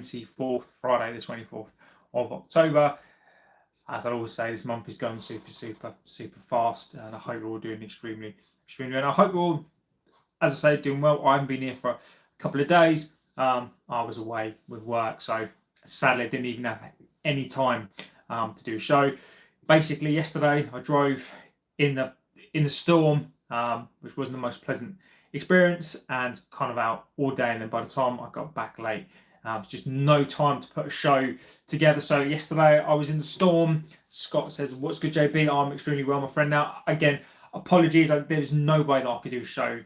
24th, Friday the 24th of October. As I always say, this month is going super fast, and I hope we're all doing extremely well. And I hope we're all, as I say, doing well. I haven't been here for a couple of days. I was away with work, so sadly I didn't even have any time to do a show. Basically, yesterday I drove in the storm, which wasn't the most pleasant experience, and kind of out all day. And then by the time I got back late, it's just no time to put a show together. So yesterday I was in the storm. Scott says, "What's good, JB?" I'm extremely well, my friend. Now, again, apologies. There's no way that I could do a show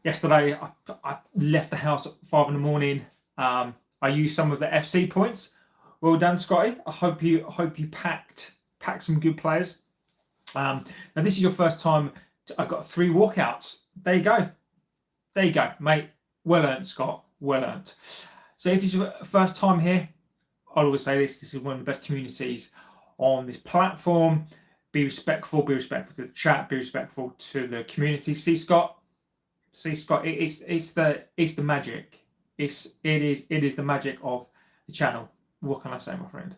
yesterday. I left the house at 5 in the morning. I used some of the FC points. Well done, Scotty. I hope you packed some good players. Now, this is your first time. I've got 3 walkouts. There you go, mate. Well earned, Scott. Well earned. So if it's your first time here, I'll always say this is one of the best communities on this platform. Be respectful to the chat, be respectful to the community. See Scott, it's the magic. It is the magic of the channel. What can I say, my friend?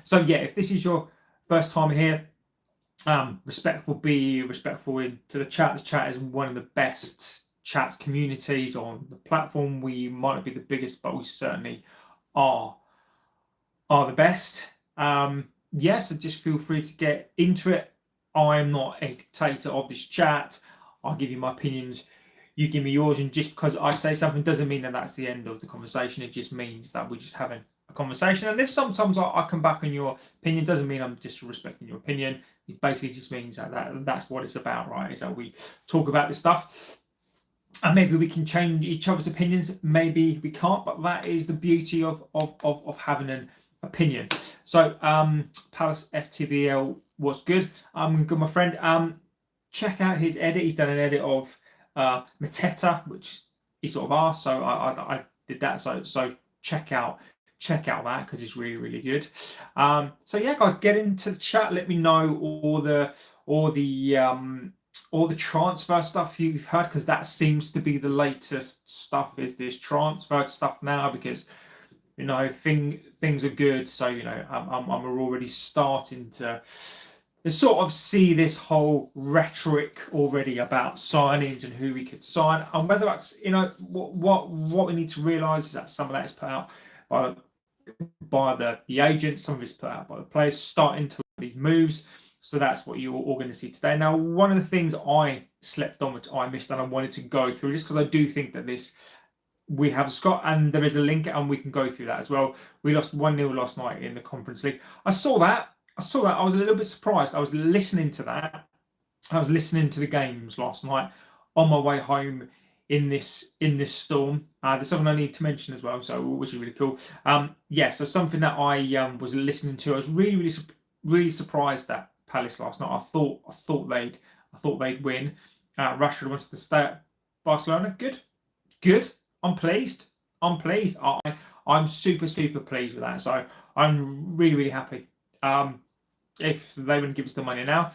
So yeah, if this is your first time here, be respectful to the chat. The chat is one of the best chats communities on the platform. We might not be the biggest, but we certainly are the best. So just feel free to get into it. I'm not a dictator of this chat. I'll give you my opinions, you give me yours, and just because I say something doesn't mean that that's the end of the conversation. It just means that we're just having a conversation. And if sometimes I come back on your opinion, doesn't mean I'm disrespecting your opinion. It basically just means that's what it's about, right? Is that we talk about this stuff. And maybe we can change each other's opinions. Maybe we can't, but that is the beauty of having an opinion. So Palace FTBL was good. Good, my friend. Check out his edit. He's done an edit of Mateta, which he sort of asked. So I did that. So check out that because it's really good. So yeah, guys, get into the chat. Let me know all the transfer stuff you've heard, because that seems to be the latest stuff, is this transfer stuff now, because things are good. So I'm already starting to sort of see this whole rhetoric already about signings and who we could sign, and whether that's what we need to realise is that some of that is put out by the agents, some of it's put out by the players starting to these moves. So that's what you're all going to see today. Now, one of the things I slept on, which I missed, and I wanted to go through, just because I do think that we have Scott, and there is a link, and we can go through that as well. We lost 1-0 last night in the Conference League. I saw that. I was a little bit surprised. I was listening to that. I was listening to the games last night on my way home in this storm. There's something I need to mention as well, so which is really cool. So something that I was listening to, I was really surprised at Palace last night. I thought they'd win. Rashford wants to stay at Barcelona. Good. I'm pleased. I'm super pleased with that. So I'm really happy. If they wouldn't give us the money now.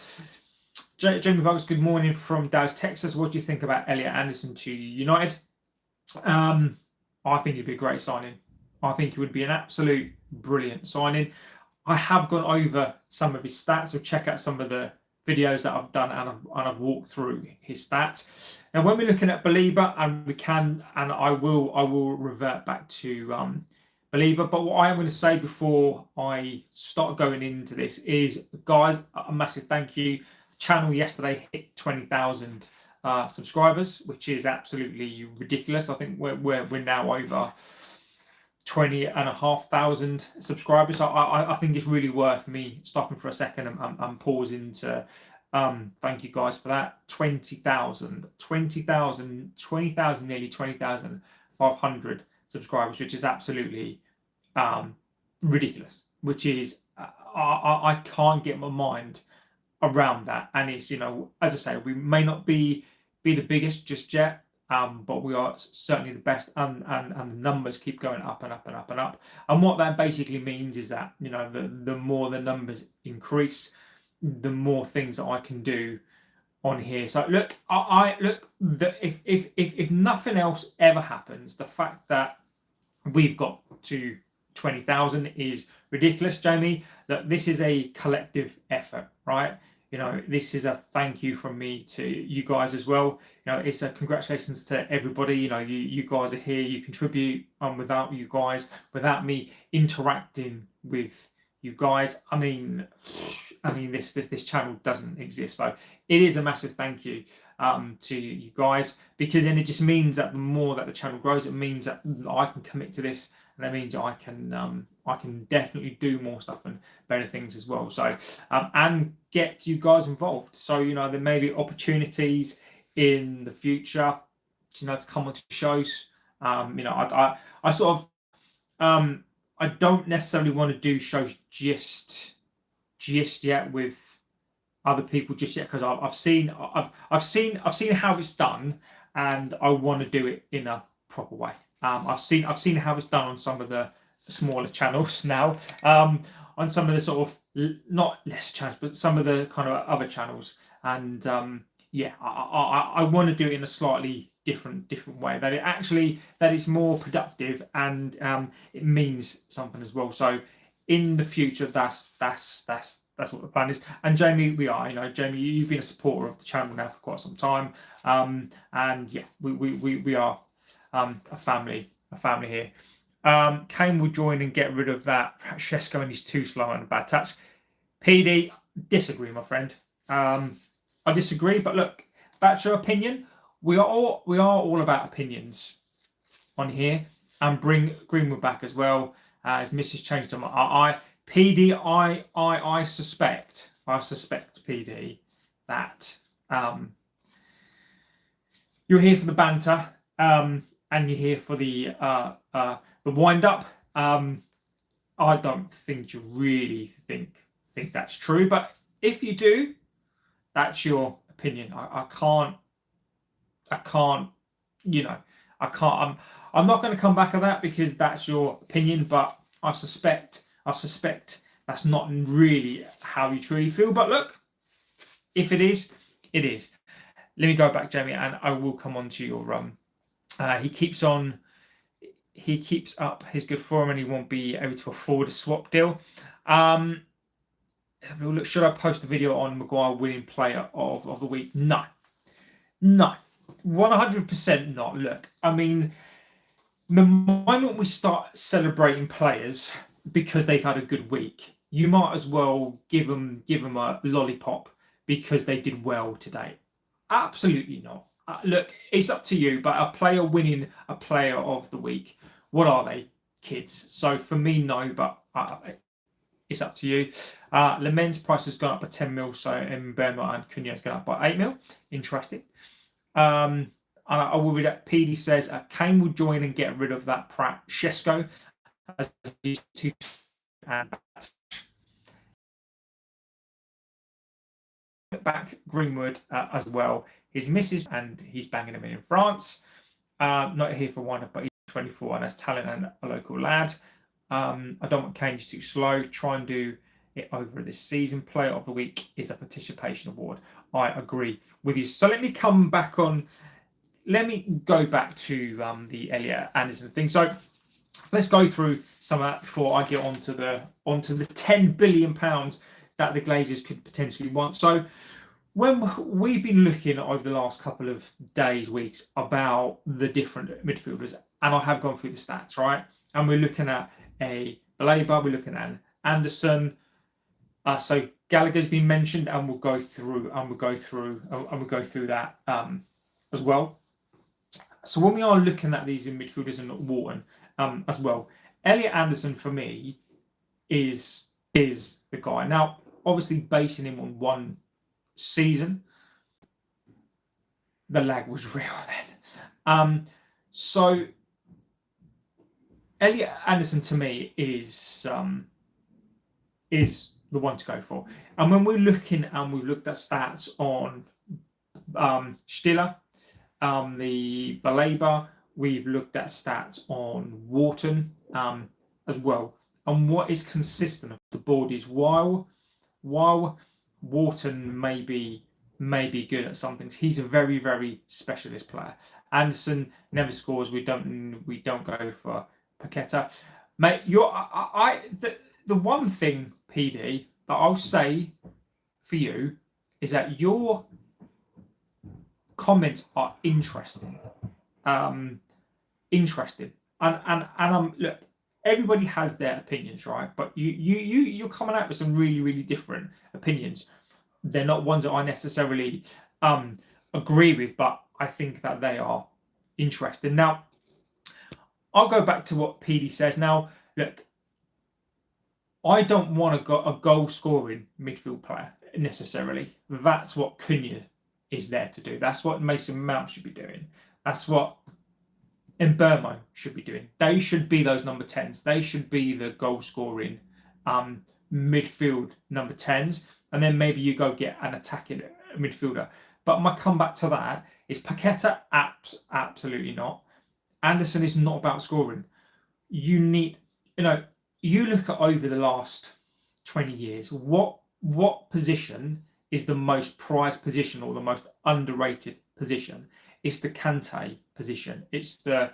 Jamie Vargas, good morning from Dallas, Texas. What do you think about Elliot Anderson to United? I think it'd be a great signing. I think it would be an absolute brilliant signing. I have gone over some of his stats, so check out some of the videos that I've done, and I've walked through his stats. Now, when we're looking at Belieber, I will revert back to Belieber. But what I am going to say before I start going into this is, guys, a massive thank you. The channel yesterday hit 20,000 subscribers, which is absolutely ridiculous. I think we're now over 20,500 subscribers. So I think it's really worth me stopping for a second and pausing to thank you guys for that. 20,000, nearly 20,500 subscribers, which is absolutely ridiculous. Which is I can't get my mind around that. And it's, as I say, we may not be the biggest just yet. But we are certainly the best, and the numbers keep going up and up and up and up. And what that basically means is that the more the numbers increase, the more things that I can do on here. So look, if nothing else ever happens, the fact that we've got to 20,000 is ridiculous, Jamie. That this is a collective effort, right? This is a thank you from me to you guys as well. It's a congratulations to everybody. You guys are here, you contribute. Without you guys, without me interacting with you guys, I mean, this channel doesn't exist. So it is a massive thank you to you guys, because then it just means that the more that the channel grows, it means that I can commit to this, and that means I can definitely do more stuff and better things as well. So and get you guys involved. So there may be opportunities in the future, to come onto shows. I sort of I don't necessarily want to do shows just yet with other people just yet, because I've seen how it's done, and I want to do it in a proper way. I've seen how it's done on some of the smaller channels now, on some of the sort of not lesser channels, but some of the kind of other channels, and I want to do it in a slightly different way, that it's more productive, and it means something as well. So in the future, that's what the plan is. And Jamie, Jamie, you've been a supporter of the channel now for quite some time, and yeah, we are a family here. Kane will join and get rid of that Shesko, and he's too slow and a bad touch. PD, disagree, my friend. I disagree, but look, that's your opinion. We are all about opinions on here, and bring Greenwood back as well. His missus changed him. PD, I suspect PD that you're here for the banter, and you're here for the wind up. I don't think you really think that's true, but if you do, that's your opinion. I can't. I'm not going to come back on that, because that's your opinion. But I suspect that's not really how you truly feel. But look, if it is, it is. Let me go back, Jamie, and I will come on to your he keeps up his good form, and he won't be able to afford a swap deal. Look, should I post a video on Maguire winning player of the week? No, 100% not. Look, I mean, the moment we start celebrating players because they've had a good week, you might as well give them a lollipop because they did well today. Absolutely not. Look, it's up to you, but a player winning a player of the week, what are they, kids? So for me, no, but it's up to you. Lemen's price has gone up by 10 mil, so Mbemo and Cunha has gone up by 8 mil. Interesting. And I will read that. PD says Kane will join and get rid of that Pratt Shesko as these two, and back Greenwood as well. His missus, and he's banging him in France. Not here for one, but he's 24 and has talent and a local lad. I don't want Kane, he's too slow. Try and do it over this season. Player of the week is a participation award. I agree with you. So let me come back on. Let me go back to the Elliot Anderson thing. So let's go through some of that before I get onto the £10 billion that the Glazers could potentially want. So when we've been looking over the last couple of days, weeks, about the different midfielders, and I have gone through the stats, right? And we're looking at a Baleba, we're looking at Anderson. So Gallagher's been mentioned, and we'll go through that as well. So when we are looking at these in midfielders and Wharton as well, Elliot Anderson for me is the guy. Now, obviously basing him on one season, the lag was real then. So Elliot Anderson to me is the one to go for. And when we're looking, and we've looked at stats on Stiller, the Baleba, we've looked at stats on Wharton as well. And what is consistent of the board is while Wharton may be good at some things, he's a very, very specialist player. Anderson never scores. We don't go for Paqueta. Mate, the one thing, PD, that I'll say for you is that your comments are interesting. Interesting. And look, everybody has their opinions, right? But you're coming out with some really, really different opinions. They're not ones that I necessarily agree with, but I think that they are interesting. Now, I'll go back to what PD says. Now, look, I don't want a goal scoring midfield player necessarily. That's what Cunha is there to do. That's what Mason Mount should be doing. That's what Mbeumo should be doing. They should be those number 10s. They should be the goal scoring midfield number 10s. And then maybe you go get an attacking midfielder. But my comeback to that is Paqueta, absolutely not. Anderson is not about scoring. You need, you look at over the last 20 years, what position is the most prized position or the most underrated position? It's the Kante position. It's the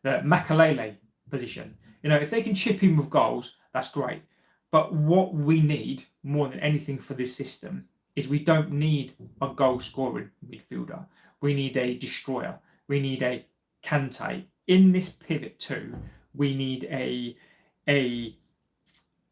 Makalele position. If they can chip in with goals, that's great. But what we need more than anything for this system is we don't need a goal scoring midfielder. We need a destroyer. We need a Kante. In this pivot too, we need a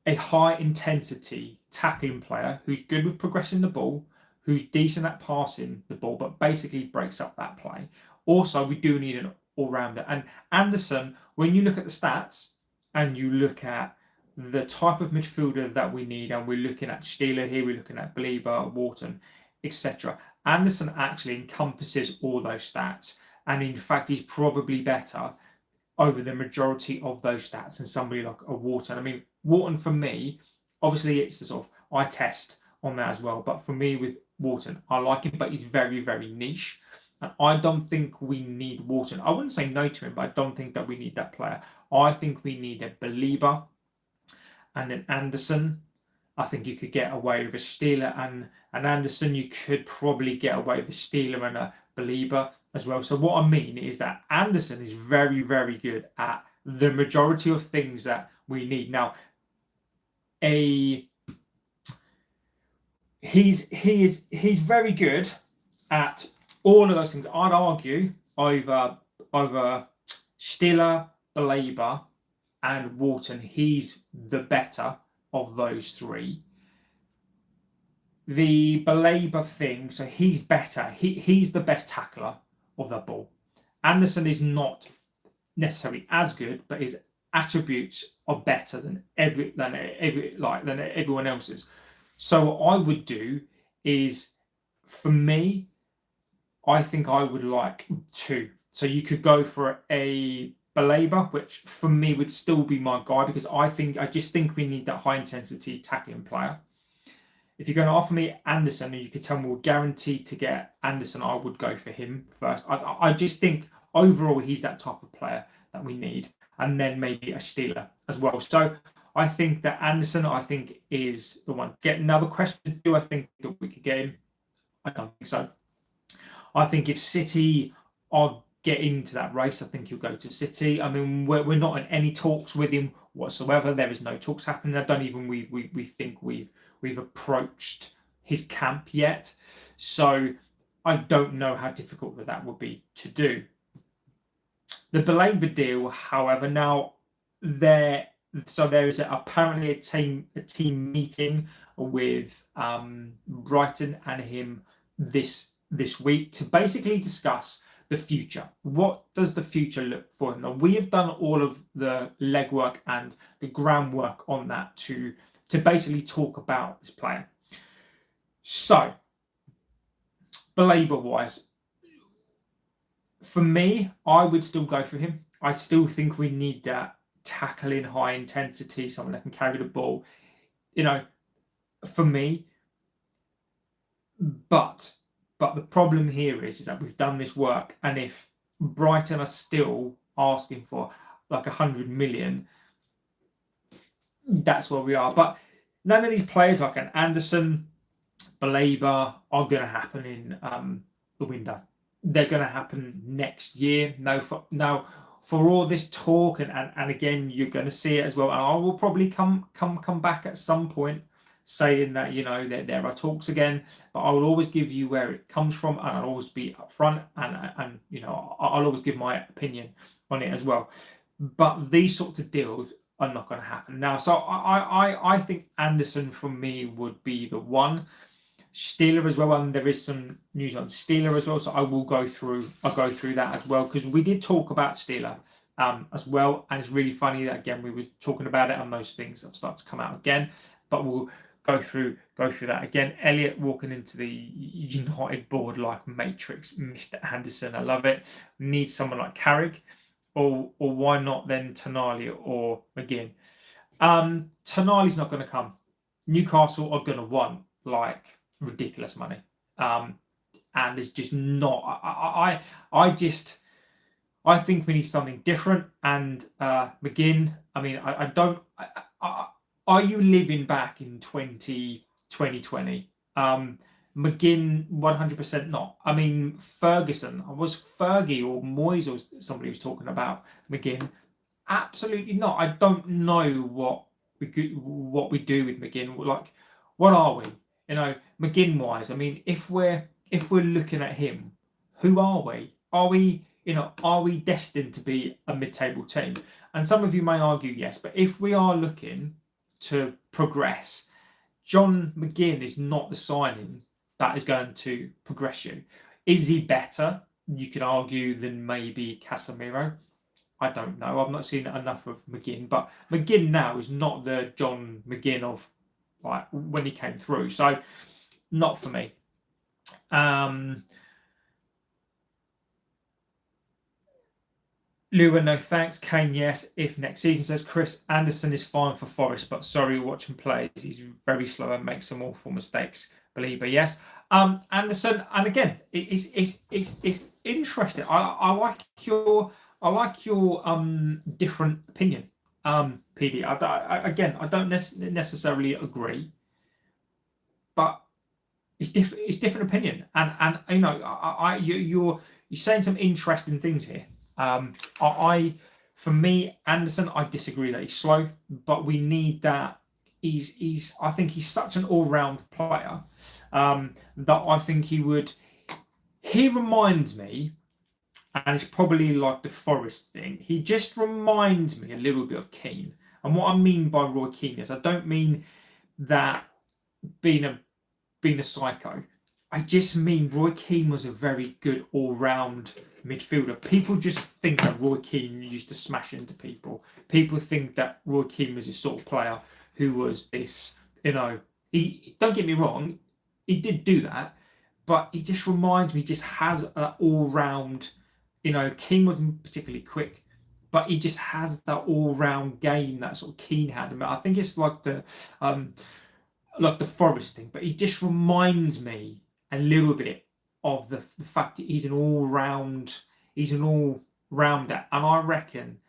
high intensity tackling player who's good with progressing the ball, who's decent at passing the ball, but basically breaks up that play. Also, we do need an all-rounder. And Anderson, when you look at the stats and you look at the type of midfielder that we need, and we're looking at Stieler here, we're looking at Belieber, Wharton, etc. Anderson actually encompasses all those stats. And in fact, he's probably better over the majority of those stats than somebody like a Wharton. I mean, Wharton for me, obviously it's a sort of eye test on that as well. But for me with Wharton, I like him, but he's very, very niche. And I don't think we need Wharton. I wouldn't say no to him, but I don't think that we need that player. I think we need a Belieber and an Anderson. I think you could get away with a Stieler and an Anderson. You could probably get away with a Stieler and a Belieber as well. So what I mean is that Anderson is very, very good at the majority of things that we need. Now, he's very good at all of those things. I'd argue over Stieler, Belieber, and Wharton. He's the better of those three. The Belieber thing, so he's better. He's the best tackler of the ball. Anderson is not necessarily as good, but his attributes are better than everyone else's. So what I would do is, for me, I think I would like two. So you could go for a Belieber, which for me would still be my guy, because I just think we need that high intensity tackling player. If you're going to offer me Anderson and you could tell me we're guaranteed to get Anderson, I would go for him first. I just think overall he's that type of player that we need. And then maybe a Stieler as well. So I think that Anderson, is the one. Get another question. Do I think that we could get him? I don't think so. I think if City are get into that race, I think he'll go to City. I mean, we're not in any talks with him whatsoever. There is no talks happening. I don't even we think we've approached his camp yet. So I don't know how difficult that would be to do. The Belieber deal, however, now there is apparently a team meeting with Brighton and him this week to basically discuss the future. What does the future look for him? Now, we have done all of the legwork and the groundwork on that to basically talk about this player. So, Belieber wise, for me, I would still go for him. I still think we need that tackling, high intensity, someone that can carry the ball, for me. But the problem here is that we've done this work, and if Brighton are still asking for like 100 million, that's where we are. But none of these players like an Anderson, Belieber are going to happen in the window. they're going to happen next year. Now, for all this talk, and again, you're going to see it as well. And I will probably come back at some point saying that, you know, there are talks again, but I will always give you where it comes from, and I'll always be upfront, and you know, I'll always give my opinion on it as well. But these sorts of deals are not going to happen now. So I think Anderson for me would be the one. Steeler as well, and there is some news on Steeler as well, so I'll go through that as well, because we did talk about Steeler as well, and it's really funny that again we were talking about it, and those things have started to come out again, but we'll go through that again. Elliot walking into the United board like Matrix, Mr. Anderson, I love it. We need someone like Carrick, or why not then Tonali or McGinn? Tonali's not going to come. Newcastle are going to want like ridiculous money, and it's just not. I think we need something different. And McGinn, I mean, I don't. Are you living back in 2020? McGinn 100% not. I mean, Ferguson, was Fergie or Moyes or somebody was talking about McGinn? Absolutely not. I don't know what we do with McGinn. Like, what are we? You know, McGinn wise, I mean, if we're looking at him, who are we? Are we destined to be a mid-table team? And some of you may argue yes, but if we are looking to progress, John McGinn is not the signing that is going to progress you. Is he better, you could argue, than maybe Casemiro? I don't know. I've not seen enough of McGinn, but McGinn now is not the John McGinn of like when he came through. So not for me. Lua, no thanks. Kane, yes. If next season, says Chris. Anderson is fine for Forest, but sorry, watch him play. He's very slow and makes some awful mistakes. Belieber, yes. Anderson, and again, it's interesting. I like your different opinion. PD. I don't necessarily agree, but it's different. It's different opinion, and you know, you're saying some interesting things here. For me, Anderson, I disagree that he's slow, but we need that. I think he's such an all-round player that I think he would. He reminds me, and it's probably like the Forest thing. He just reminds me a little bit of Keane. And what I mean by Roy Keane is I don't mean that being a psycho. I just mean Roy Keane was a very good all-round midfielder. People just think that Roy Keane used to smash into people. People think that Roy Keane was a sort of player who was this, you know, he, don't get me wrong, he did do that, but he just reminds me, just has an all-round, you know, Keane wasn't particularly quick, but he just has that all-round game that sort of Keane had. I think it's like the Forest thing, but he just reminds me a little bit of the fact that he's an all-rounder, and I reckon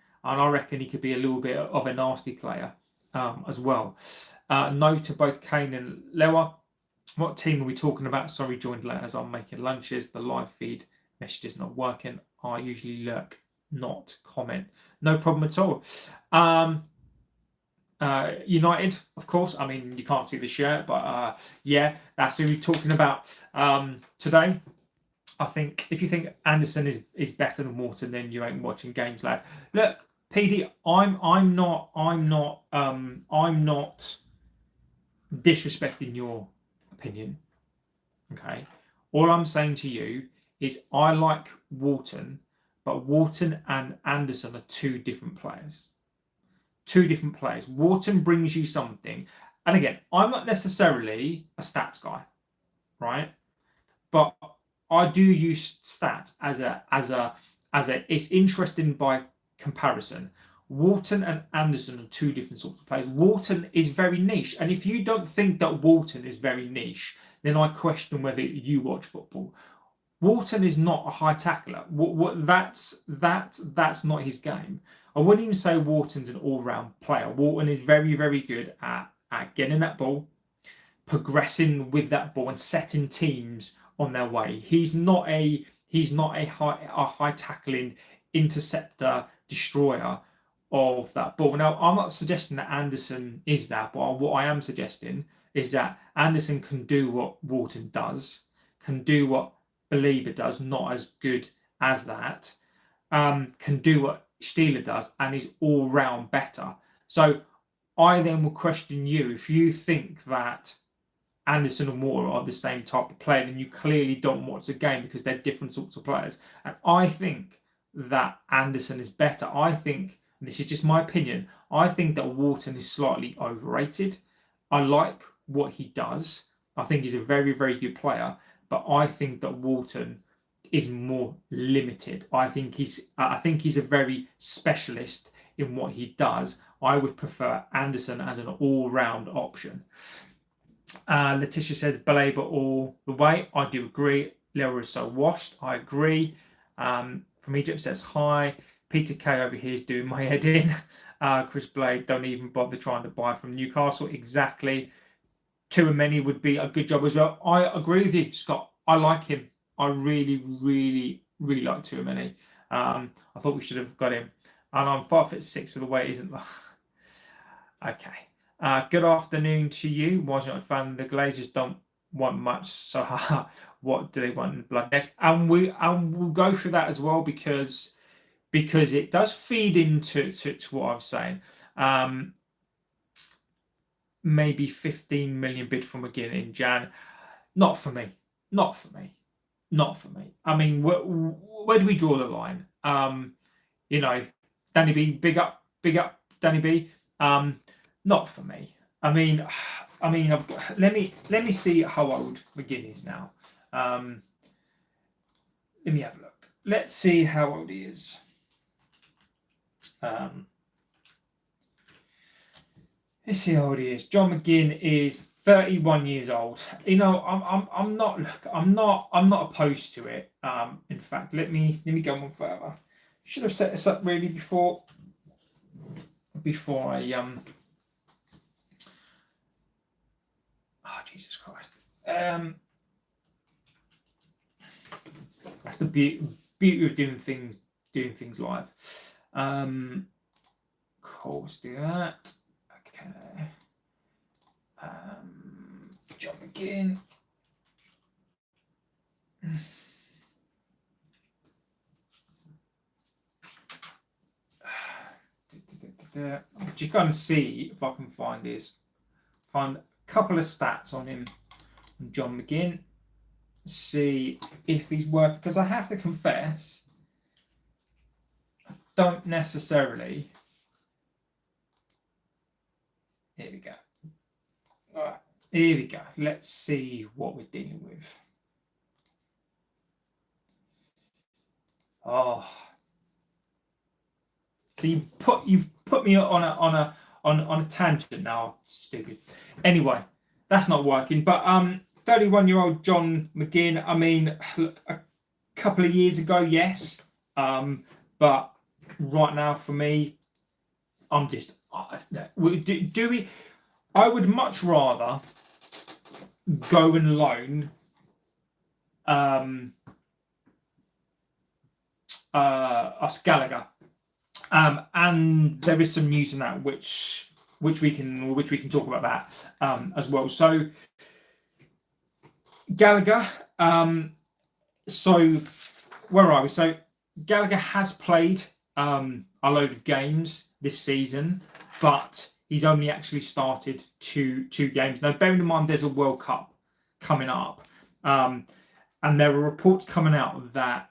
he could be a little bit of a nasty player as well. No to both Kane and Lewa. What team are we talking about? Sorry, joined late as I'm making lunches. The live feed message is not working. I usually lurk, not comment. No problem at all. United, of course. I mean, you can't see the shirt, but yeah, that's who we're talking about today. I think if you think Anderson is better than Wharton, then you ain't watching games, lad. Look, PD, I'm not disrespecting your opinion. Okay, all I'm saying to you is I like Wharton, but Wharton and Anderson are two different players. Two different players. Wharton brings you something, and again, I'm not necessarily a stats guy, right? But I do use stats as a. It's interesting by comparison. Wharton and Anderson are two different sorts of players. Wharton is very niche, and if you don't think that Wharton is very niche, then I question whether you watch football. Wharton is not a high tackler. That's not his game. I wouldn't even say Wharton's an all-round player. Wharton is very, very good at getting that ball, progressing with that ball, and setting teams on their way. He's not a He's not a high tackling interceptor destroyer of that ball. Now, I'm not suggesting that Anderson is that, but what I am suggesting is that Anderson can do what Wharton does, can do what Belieber does, not as good as that, can do what Steeler does, and is all round better. So I then will question you if you think that Anderson and Moore are the same type of player, then you clearly don't watch the game because they're different sorts of players. And I think that Anderson is better. I think, and this is just my opinion, I think that Wharton is slightly overrated. I like what he does. I think he's a very, very good player, but I think that Wharton is more limited. I think he's a very specialist in what he does. I would prefer Anderson as an all-round option. Letitia says Belieber all the way. I do agree. Lera is so washed. I agree. From Egypt says hi. Peter K over here is doing my head in. Chris Blade, don't even bother trying to buy from Newcastle. Exactly. Too would be a good job as well. I agree with you, Scott. I like him. I really, really, really like Too. I thought we should have got him. And I'm 5'6" of the way, isn't okay. Good afternoon to you. Was not a fan. The Glazers don't want much. So what do they want in blood next? And we'll go through that as well because it does feed into what I'm saying. Maybe 15 million bid from McGinn in Jan. Not for me. Not for me. Not for me. I mean, where do we draw the line? Danny B, big up, Danny B. Not for me. I mean, let me see how old McGinn is now. Let me have a look. Let's see how old he is. Let's see how old he is. John McGinn is 31 years old. I'm not opposed to it. In fact, let me go on further. Should have set this up really before I Oh, Jesus Christ. That's the beauty of doing things live. Cool, let's do that. Okay. John McGinn. Just going to see if I can find a couple of stats on him, on John McGinn. See if he's worth, because I have to confess, I don't necessarily. Here we go. All right, here we go. Let's see what we're dealing with. Oh, so you've put me on a tangent now. Stupid. Anyway, that's not working. But 31-year-old John McGinn. I mean, look, a couple of years ago, yes. But right now, for me, I'm just. Do we? I would much rather go and loan us Gallagher, and there is some news in that which we can talk about that as well. So Gallagher. So where are we? So Gallagher has played a load of games this season, but he's only actually started two games. Now, bearing in mind there's a World Cup coming up, and there are reports coming out that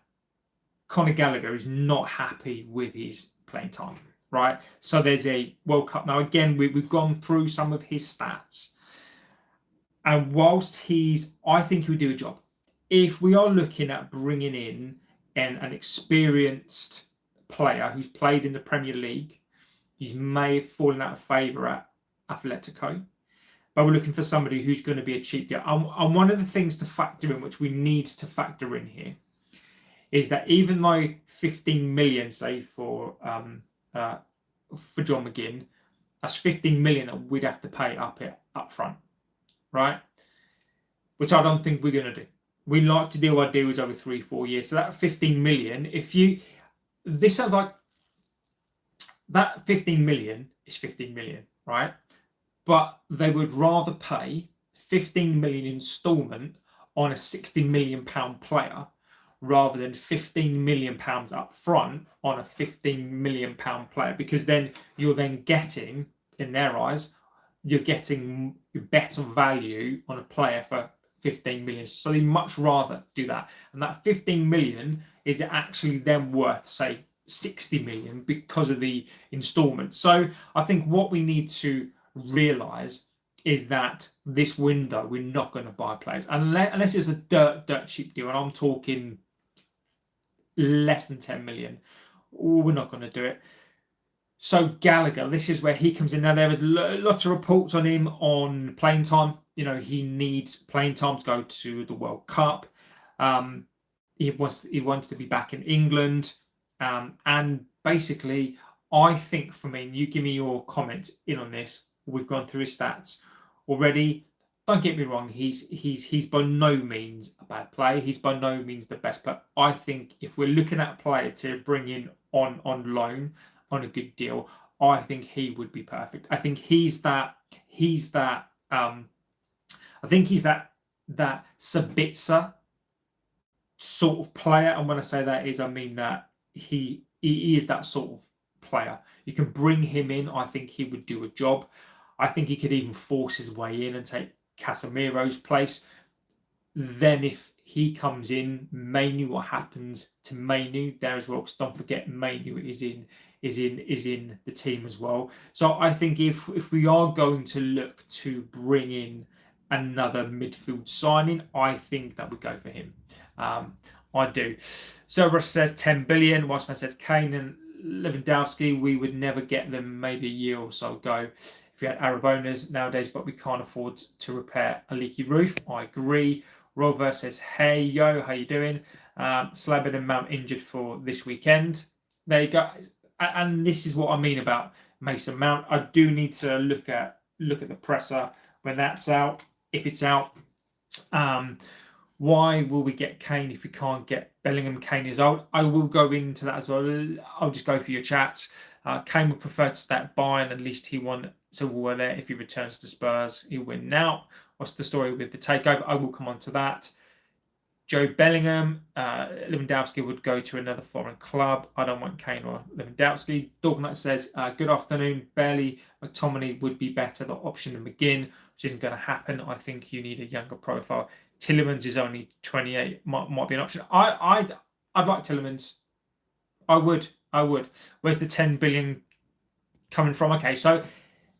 Conor Gallagher is not happy with his playing time, right? So there's a World Cup. Now, again, we've gone through some of his stats, and whilst I think he'll do a job. If we are looking at bringing in an experienced player who's played in the Premier League, he may have fallen out of favour at Atletico, but we're looking for somebody who's going to be a cheap deal. And one of the things to factor in, which we need to factor in here, is that even though 15 million, say, for John McGinn, that's 15 million that we'd have to pay up front, right? Which I don't think we're going to do. We like to do our deals over 3-4 years. So that 15 million, this sounds like that 15 million is 15 million, right? But they would rather pay 15 million installment on a 60 million pound player rather than 15 million pounds up front on a 15 million pound player, because then you're then getting, in their eyes, you're getting better value on a player for 15 million. So they much rather do that. And that 15 million is actually then worth, say, 60 million because of the installment. So I think what we need to realize is that this window we're not going to buy players unless it's a dirt cheap deal, and I'm talking less than 10 million. We're not going to do it. So Gallagher, this is where he comes in. Now there is lots of reports on him on playing time. You know, he needs playing time to go to the World Cup. He wants to be back in England, and basically, I think for me, you give me your comment in on this. We've gone through his stats already. Don't get me wrong, he's by no means a bad player. He's by no means the best player. I think if we're looking at a player to bring in on loan on a good deal, I think he would be perfect. I think he's that Sabitzer sort of player. And when I say that I mean that he is that sort of player. You can bring him in. I think he would do a job. I think he could even force his way in and take Casemiro's place. Then if he comes in, Mainu, what happens to Mainu there as well? Because don't forget, Mainu is in the team as well. So I think if we are going to look to bring in another midfield signing, I think that would go for him. I do. So Russ says 10 billion. Weissman says Kane and Lewandowski, we would never get them maybe a year or so ago if we had Arabonas nowadays, but we can't afford to repair a leaky roof. I agree. Rover says, hey, yo, how you doing? Slabin and Mount injured for this weekend. There you go. And this is what I mean about Mason Mount. I do need to look at the presser when that's out, if it's out. Why will we get Kane if we can't get Bellingham? Kane is old. I will go into that as well. I'll just go for your chats. Kane would prefer to stay at Bayern. At least he won silverware there. If he returns to Spurs, he'll win now. What's the story with the takeover? I will come on to that. Joe Bellingham, Lewandowski would go to another foreign club. I don't want Kane or Lewandowski. Dognut says, good afternoon. Barely McTominay would be better, the option than McGinn, which isn't going to happen. I think you need a younger profile. Tielemans is only 28, might be an option. I'd like Tielemans. I would. Where's the 10 billion coming from? Okay, so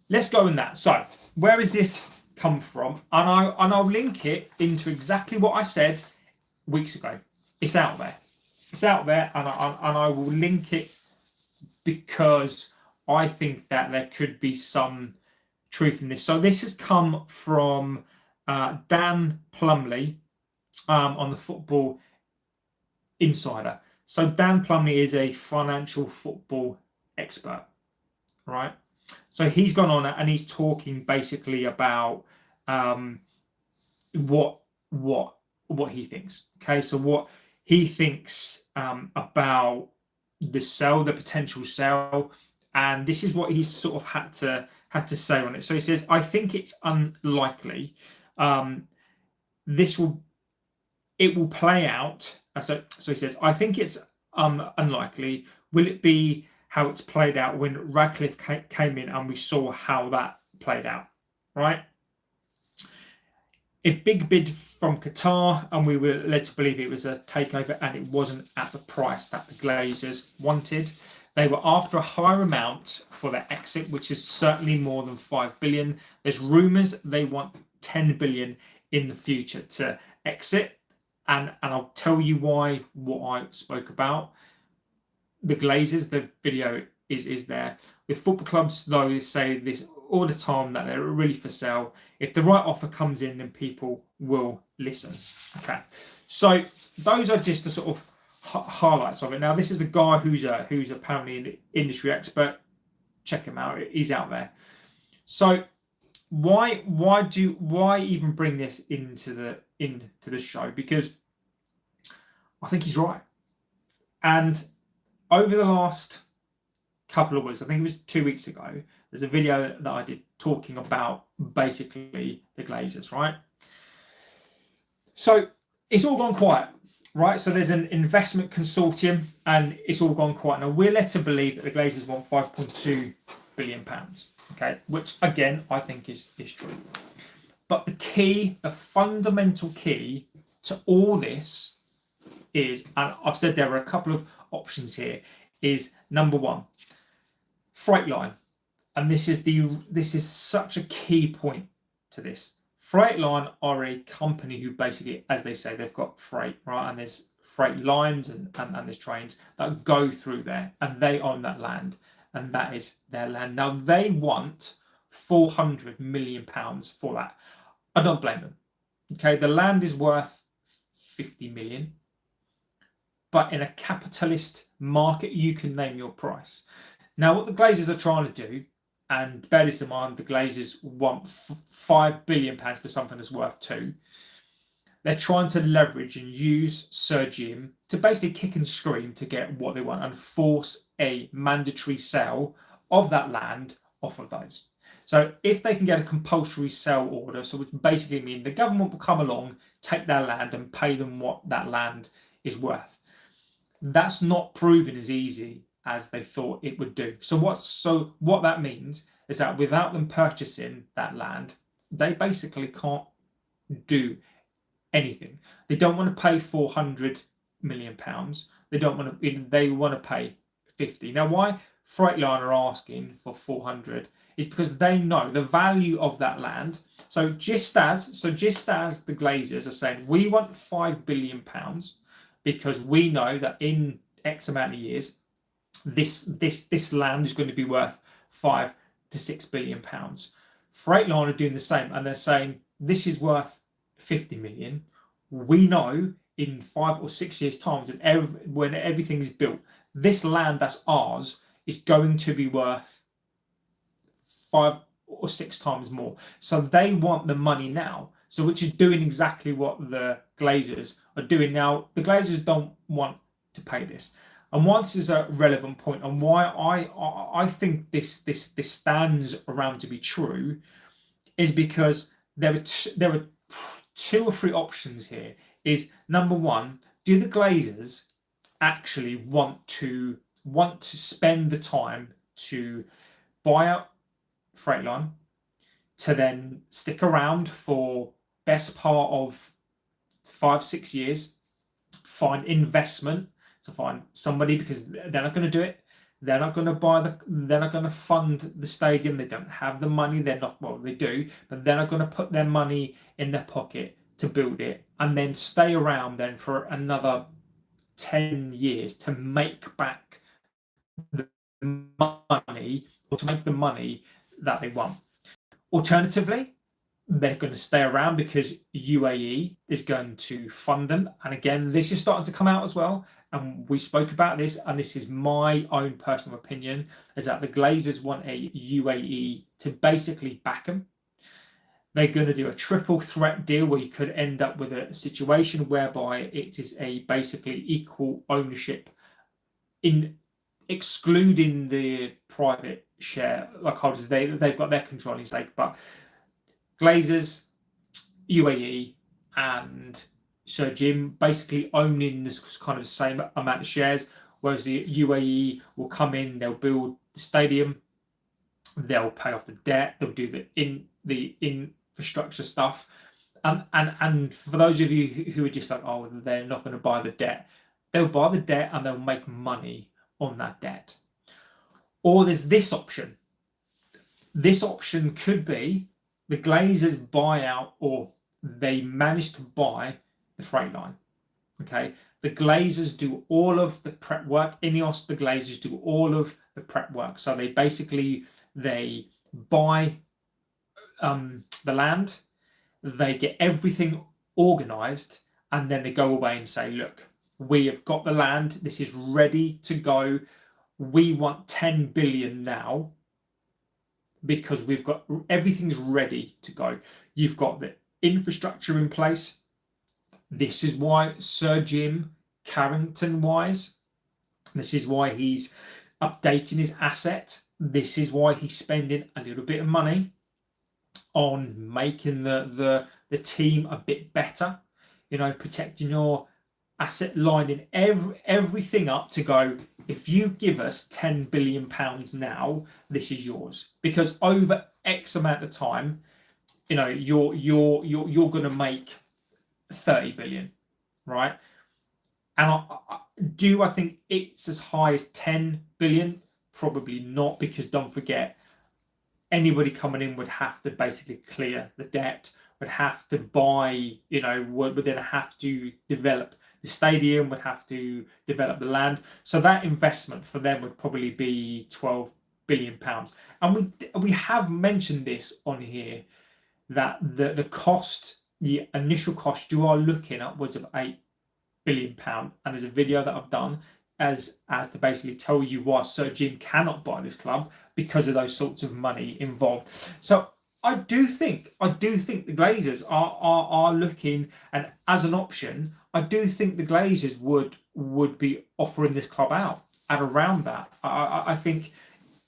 let's go in that. So where is this come from? And I'll link it into exactly what I said weeks ago. It's out there. And I will link it because I think that there could be some truth in this. So this has come from Dan Plumley on the Football Insider. So Dan Plumley is a financial football expert, right? So he's gone on and he's talking basically about what he thinks. Okay, so what he thinks about the potential sale, and this is what he's sort of had to say on it. So he says, I think it's unlikely. It will play out. So he says, I think it's unlikely. Will it be how it's played out when Radcliffe came in and we saw how that played out, right? A big bid from Qatar, and we were led to believe it was a takeover, and it wasn't at the price that the Glazers wanted. They were after a higher amount for their exit, which is certainly more than 5 billion. There's rumours they want 10 billion in the future to exit. And I'll tell you why, what I spoke about. The Glazers, the video is there. With football clubs, though, they say this all the time that they're really for sale. If the right offer comes in, then people will listen. Okay, so those are just the sort of highlights of it. Now, this is a guy who's apparently an industry expert. Check him out; he's out there. So why even bring this into the show? Because I think he's right. And over the last couple of weeks, I think it was 2 weeks ago, there's a video that I did talking about basically the Glazers, right? So it's all gone quiet, right? So there's an investment consortium and it's all gone quiet. Now we're led to believe that the Glazers want £5.2 billion, okay? Which again, I think is true. But the fundamental key to all this is, and I've said there are a couple of options here, is number one, freight line. And this is such a key point to this. Freightline are a company who basically, as they say, they've got freight, right? And there's freight lines and there's trains that go through there, and they own that land, and that is their land. Now they want £400 million for that. I don't blame them. Okay, the land is worth 50 million, but in a capitalist market, you can name your price. Now, what the Glazers are trying to do, and bear this in mind, the Glazers want £5 billion for something that's worth 2. They're trying to leverage and use Zirkzee to basically kick and scream to get what they want and force a mandatory sale of that land off of those. So if they can get a compulsory sale order, so which basically means the government will come along, take their land and pay them what that land is worth. That's not proven as easy as they thought it would do. So what that means is that without them purchasing that land, they basically can't do anything. They don't want to pay £400 million. They want to pay 50. Now, why Freightline are asking for 400 is because they know the value of that land. So just as the Glazers are saying, we want £5 billion because we know that in X amount of years, this land is going to be worth £5 to £6 billion. Freightline are doing the same, and they're saying this is worth 50 million. We know in 5 or 6 years' time, when everything is built, this land that's ours is going to be worth 5 or 6 times more. So they want the money now. So which is doing exactly what the Glazers are doing now. The Glazers don't want to pay this. And why this is a relevant point, and why I think this stands around to be true, is because there are 2 or 3 options here. Is number one, do the Glazers actually want to spend the time to buy out Freightline, to then stick around for best part of 5-6 years, find investment, to find somebody, because they're not going to do it. They're not going to fund the stadium. They don't have the money. They do, but they're not going to put their money in their pocket to build it and then stay around then for another 10 years to make back the money, or to make the money that they want. Alternatively, they're going to stay around because UAE is going to fund them. And again, this is starting to come out as well. And we spoke about this, and this is my own personal opinion, is that the Glazers want a UAE to basically back them. They're going to do a triple threat deal where you could end up with a situation whereby it is a basically equal ownership, in excluding the private share like holders. They've got their controlling stake, but Glazers, UAE, and Zirkzee basically owning this kind of same amount of shares, whereas the UAE will come in, they'll build the stadium, they'll pay off the debt, they'll do the infrastructure stuff, and for those of you who are just like, oh, they're not going to buy the debt, they'll buy the debt and they'll make money on that debt. Or there's this option. This option could be the Glazers buy out, or they manage to buy the Freightline. Okay, the Glazers do all of the prep work. Ineos, the Glazers do all of the prep work. So they buy the land, they get everything organised, and then they go away and say, look, we have got the land. This is ready to go. We want 10 billion now. because we've got everything's ready to go. You've got the infrastructure in place. This is why Sir Jim Carrington-wise, this is why he's updating his asset. This is why he's spending a little bit of money on making the team a bit better. You know, protecting your asset, lining everything up to go. If you give us £10 billion now, this is yours, because over X amount of time, you know, you're going to make 30 billion, right? And I think it's as high as 10 billion? Probably not, because don't forget, anybody coming in would have to basically clear the debt, would have to buy, you know, would then have to develop the stadium, would have to develop the land. So that investment for them would probably be £12 billion. And we have mentioned this on here, that the cost, the initial cost, you are looking upwards of £8 billion. And there's a video that I've done as to basically tell you why Sir Jim cannot buy this club, because of those sorts of money involved. So I do think the Glazers are looking, and as an option, I do think the Glazers would be offering this club out at around that. I think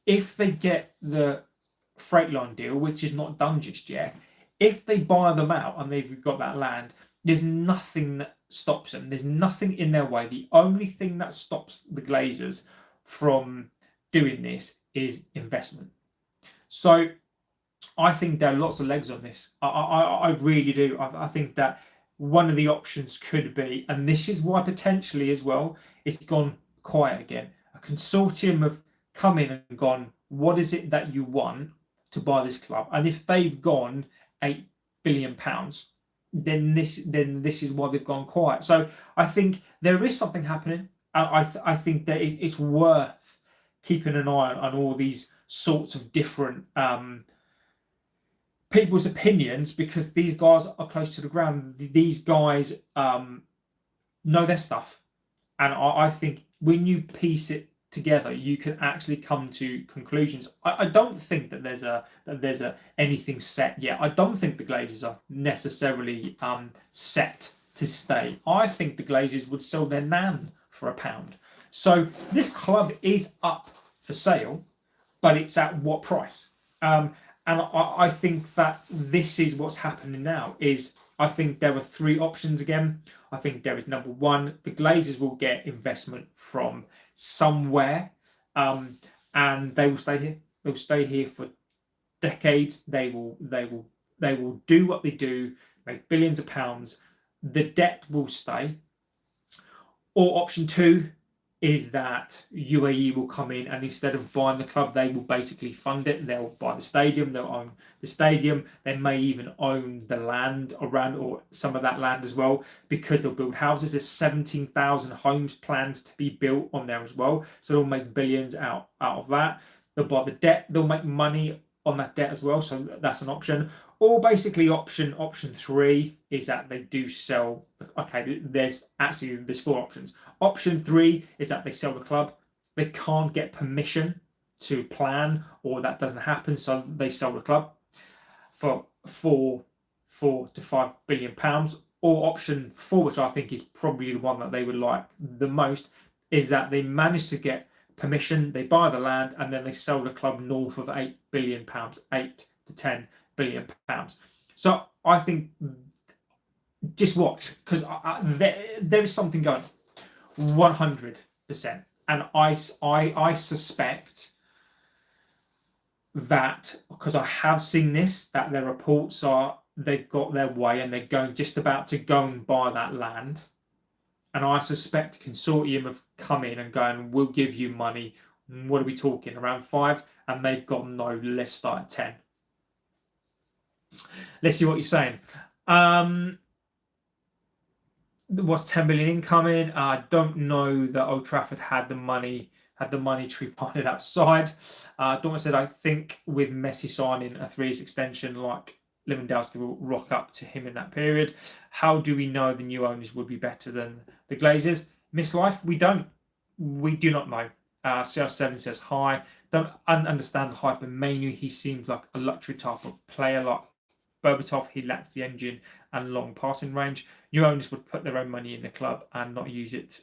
if they get the freight line deal, which is not done just yet, if they buy them out and they've got that land, there's nothing that stops them. There's nothing in their way. The only thing that stops the Glazers from doing this is investment. So I think there are lots of legs on this. I really do. I think that one of the options could be, and this is why potentially as well, it's gone quiet again. A consortium have come in and gone, what is it that you want to buy this club? And if they've gone £8 billion, then this is why they've gone quiet. So I think there is something happening. I think that it's worth keeping an eye on all these sorts of different people's opinions, because these guys are close to the ground. These guys know their stuff, and I think when you piece it together, you can actually come to conclusions. I don't think that there's anything set yet. I don't think the Glazers are necessarily set to stay. I think the Glazers would sell their nan for £1. So this club is up for sale, but it's at what price? And I think that this is what's happening now. Is I think there are three options again. I think there is number one, the Glazers will get investment from somewhere, and they will stay here. They'll stay here for decades. They will do what they do, make billions of pounds. The debt will stay. Or option two is that UAE will come in, and instead of buying the club, they will basically fund it. They'll buy the stadium, they'll own the stadium. They may even own the land around, or some of that land as well, because they'll build houses. There's 17,000 homes planned to be built on there as well. So they'll make billions out of that. They'll buy the debt, they'll make money on that debt as well. So that's an option. Or basically option three is that they do sell. Okay, there's four options. Option three is that they sell the club. They can't get permission to plan, or that doesn't happen, so they sell the club for £4 to £5 billion. Or option four, which I think is probably the one that they would like the most, is that they manage to get permission, they buy the land, and then they sell the club north of £8 billion, £8 to £10 billion. So I think, just watch, because there is something going 100%, and I suspect that, because I have seen this, that their reports are they've got their way and they're going just about to go and buy that land. And I suspect a consortium have come in and going, we'll give you money. What are we talking? Around 5? And they've gone, no, let's start at 10. Let's see what you're saying. What's 10 billion incoming? I don't know that Old Trafford had the money tree planted outside. Dortmund said, I think with Messi signing a 3 years extension, like Lewandowski will rock up to him in that period. How do we know the new owners would be better than the Glazers? Miss Life, we do not know. CR7 says hi. don't understand the hype of Manu. He seems like a luxury type of player. Like Berbatov, he lacks the engine and long passing range. New owners would put their own money in the club and not use it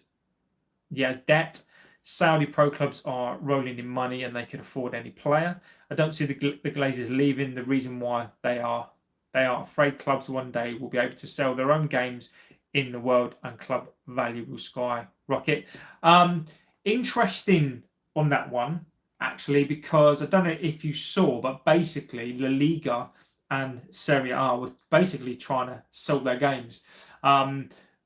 as debt. Saudi pro clubs are rolling in money and they can afford any player. I don't see the Glazers leaving. The reason why they are afraid clubs one day will be able to sell their own games in the world and club value will skyrocket. Interesting on that one, actually, because I don't know if you saw, but basically La Liga and Serie A were basically trying to sell their games.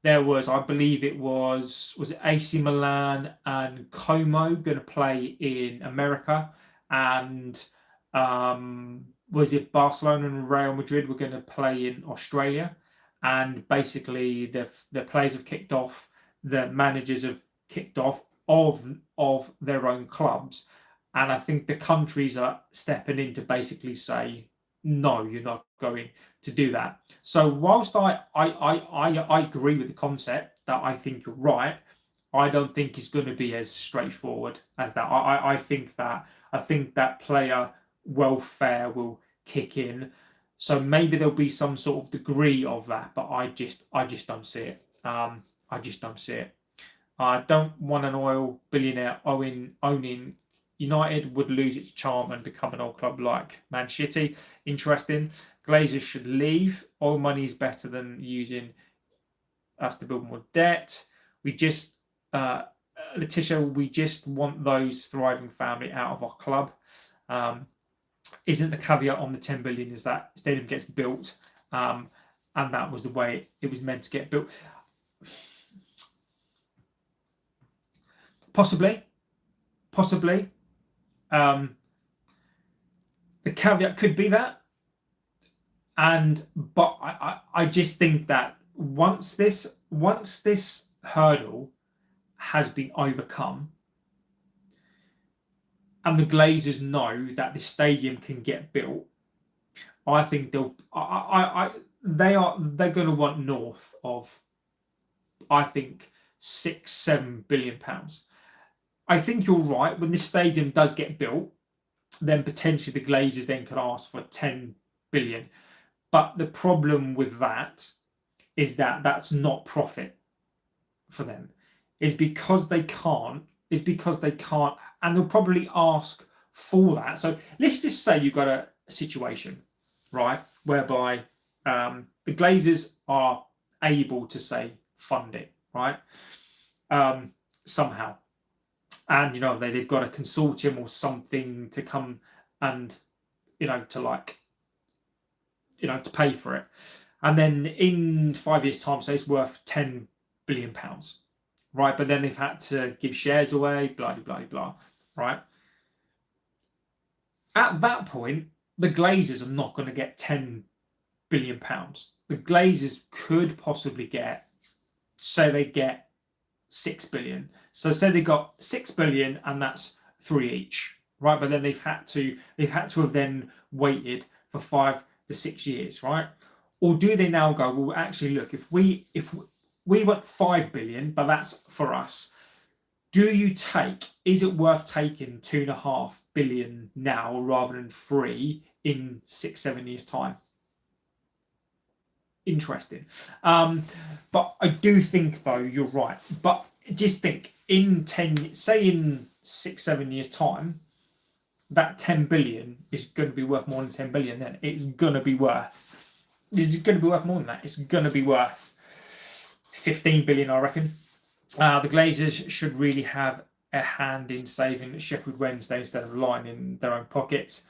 There was, I believe it was it AC Milan and Como going to play in America, and was it Barcelona and Real Madrid were going to play in Australia, and basically the players have kicked off, the managers have kicked off of their own clubs, and I think the countries are stepping in to basically say, no, you're not going to do that. So whilst I agree with the concept that I think you're right, I don't think it's going to be as straightforward as that. I think that player welfare will kick in. So maybe there'll be some sort of degree of that, but I just don't see it. I just don't see it. I don't want an oil billionaire owning United. Would lose its charm and become an old club like Man City. Interesting. Glazers should leave. Oil money is better than using us to build more debt. We just, Letitia, we just want those thriving family out of our club. Isn't the caveat on the 10 billion is that stadium gets built, and that was the way it was meant to get built. Possibly. The caveat could be that, but I just think that once this hurdle has been overcome, and the Glazers know that the stadium can get built, I think they're going to want north of, I think, 6-7 billion pounds. I think you're right. When the stadium does get built, then potentially the Glazers then could ask for 10 billion. But the problem with that is that that's not profit for them. It's because they can't, and they'll probably ask for that. So let's just say you've got a situation, right, whereby the Glazers are able to say fund it, right, somehow. And they've got a consortium or something to come and to pay for it, and then in 5 years' time, say it's worth 10 billion pounds, right? But then they've had to give shares away, blah blah blah, right? At that point, the Glazers are not going to get 10 billion pounds. The Glazers could possibly get, say they get 6 billion. So say they got 6 billion and that's 3 each, right? But then they've had to have then waited for 5 to 6 years, right? Or do they now go, well, actually, look, if we want 5 billion, but that's for us, is it worth taking 2.5 billion now rather than 3 in 6-7 years time? Interesting. But I do think, though, you're right. But just think, in 6-7 years time, that 10 billion is going to be worth more than 10 billion. Then it's going to be worth more than that. It's going to be worth 15 billion, I reckon. The Glazers should really have a hand in saving Sheffield Wednesday instead of lining their own pockets.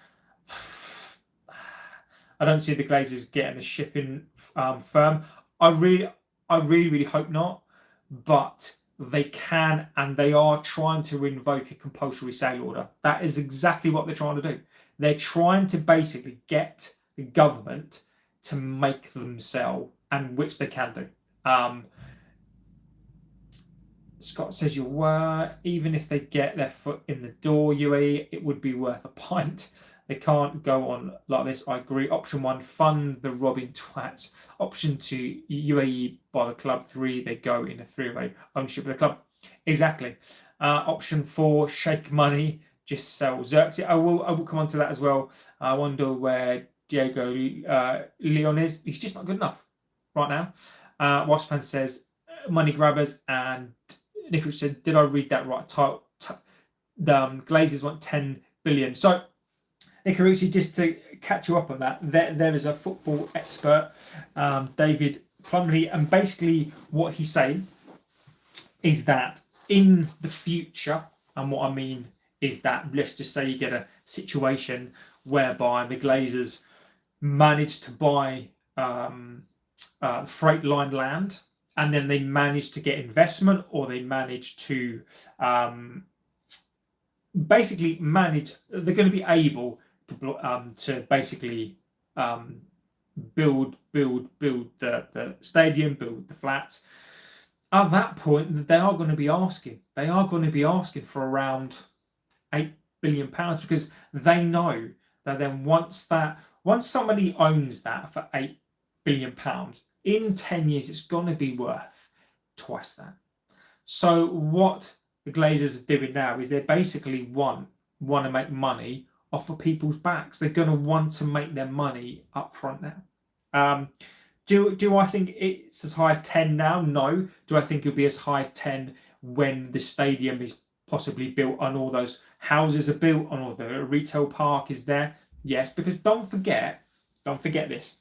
I don't see the Glazers getting a shipping firm. I really hope not, but they can, and they are trying to invoke a compulsory sale order. That is exactly what they're trying to do. They're trying to basically get the government to make them sell, and which they can do. Scott says even if they get their foot in the door, UAE, it would be worth a pint. They can't go on like this. I agree. Option 1, fund the robbing twats. Option 2, UAE buy the club. 3, they go in a 3-way ownership of the club. Exactly. Option 4, shake money. just sell Zirkzee. I will come on to that as well. I wonder where Diego Leon is. He's just not good enough right now. Wasp fan says money grabbers, and Nicholas said, "Did I read that right? The Glazers want 10 billion." So, Nicarucci, just to catch you up on that, there is a football expert, David Plumley, and basically what he's saying is that in the future, and what I mean is that, let's just say you get a situation whereby the Glazers manage to buy freight line land, and then they manage to get investment, or they manage to basically manage. They're going to be able to basically build the stadium, build the flats. At that point, they are going to be asking. They are going to be asking for around £8 billion, because they know that then once somebody owns that for £8 billion, in 10 years it's going to be worth twice that. So what the Glazers are doing now is they basically want to make money off of people's backs. They're going to want to make their money up front now. Do I think it's as high as 10 now? No. Do I think it'll be as high as 10 when the stadium is possibly built and all those houses are built and all the retail park is there? Yes, because don't forget this.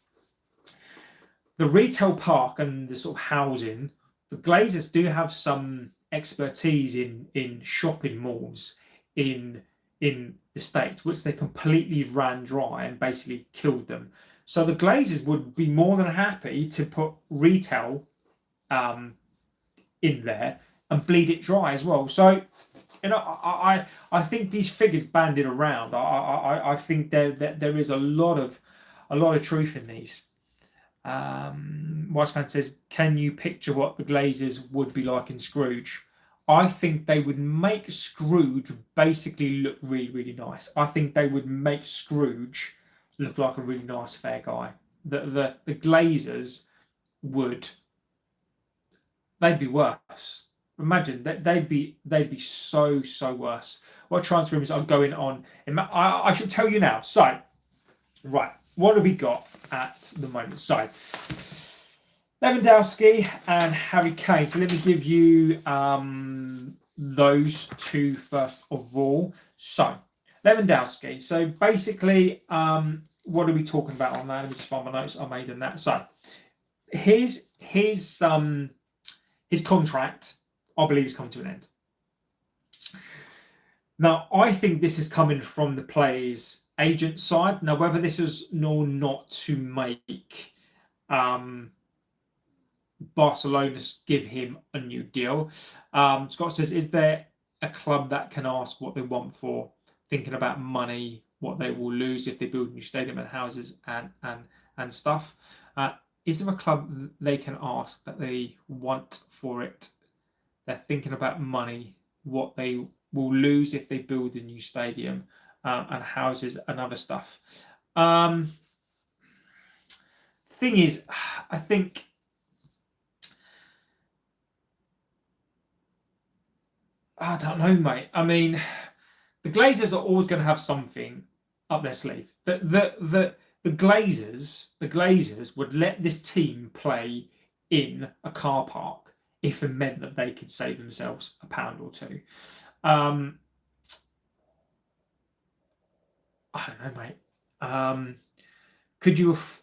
The retail park and the sort of housing, the Glazers do have some expertise in shopping malls in the States, which they completely ran dry and basically killed them. So the Glazers would be more than happy to put retail in there and bleed it dry as well. So, I think these figures banded around. I think there is a lot of truth in these. Wisefan says, "Can you picture what the Glazers would be like in Scrooge?" I think they would make Scrooge basically look really, really nice. I think they would make Scrooge look like a really nice, fair guy. The Glazers they'd be worse. Imagine that they'd be so worse. What transfer rumors are going on? I should tell you now. So, right, what have we got at the moment? So, Lewandowski and Harry Kane. So let me give you those two first of all. So, Lewandowski. So basically, what are we talking about on that? Let me just find my notes I made on that. So his contract, I believe, is coming to an end. Now, I think this is coming from the player's agent side. Now, whether this is or not to make Barcelona give him a new deal. Scott says, "Is there a club that can ask what they want for, thinking about money, what they will lose if they build a new stadium and houses and stuff? Is there a club they can ask that they want for it? They're thinking about money, what they will lose if they build a new stadium and houses and other stuff." Thing is, I think I don't know, mate. I mean, the Glazers are always going to have something up their sleeve. The Glazers would let this team play in a car park if it meant that they could save themselves £1 or £2. I don't know, mate.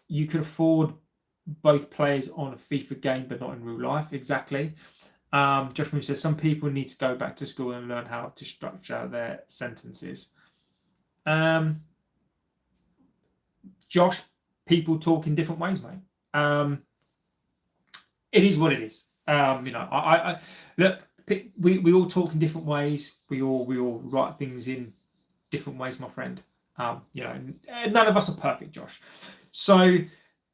You could afford both players on a FIFA game, but not in real life. Exactly. Josh Moon says, "Some people need to go back to school and learn how to structure their sentences." Josh, people talk in different ways, mate. It is what it is. I look. We all talk in different ways. We all write things in different ways, my friend. None of us are perfect, Josh. So,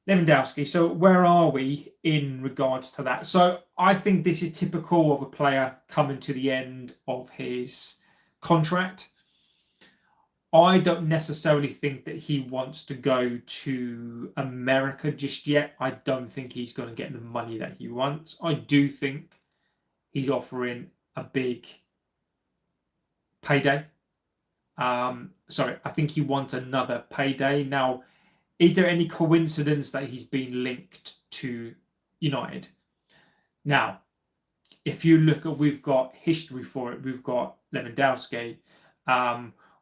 Lewandowski. So where are we in regards to that? So I think this is typical of a player coming to the end of his contract. I don't necessarily think that he wants to go to America just yet. I don't think he's going to get the money that he wants. I do think he's offering a big payday. Sorry, I think he wants another payday. Now, is there any coincidence that he's been linked to United? Now, if you look at, we've got history for it. We've got Lewandowski.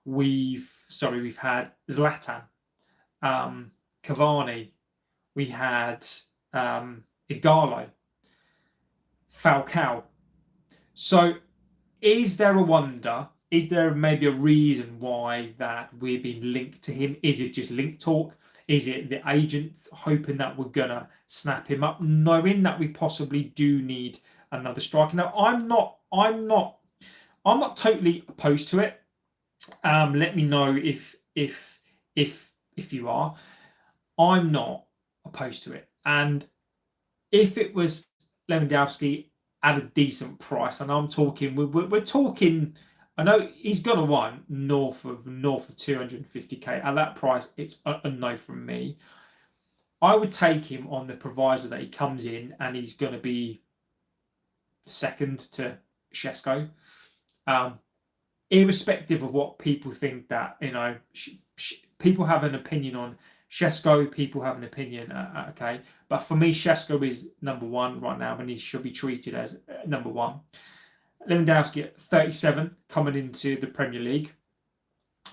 We've had Zlatan, Cavani. We had Igalo, Falcao. So, is there a wonder? Is there maybe a reason why that we're being linked to him? Is it just link talk? Is it the agent hoping that we're gonna snap him up, knowing that we possibly do need another striker? Now, I'm not totally opposed to it. Let me know if you are. I'm not opposed to it, and if it was Lewandowski at a decent price, and I'm talking, we're talking. I know he's gonna want north of 250k. At that price, it's a no from me. I would take him on the proviso that he comes in and he's gonna be second to Šeško. Irrespective of what people think, that people have an opinion on Šeško, people have an opinion, okay, but for me, Šeško is number one right now, and he should be treated as number one. Lewandowski at 37, coming into the Premier League,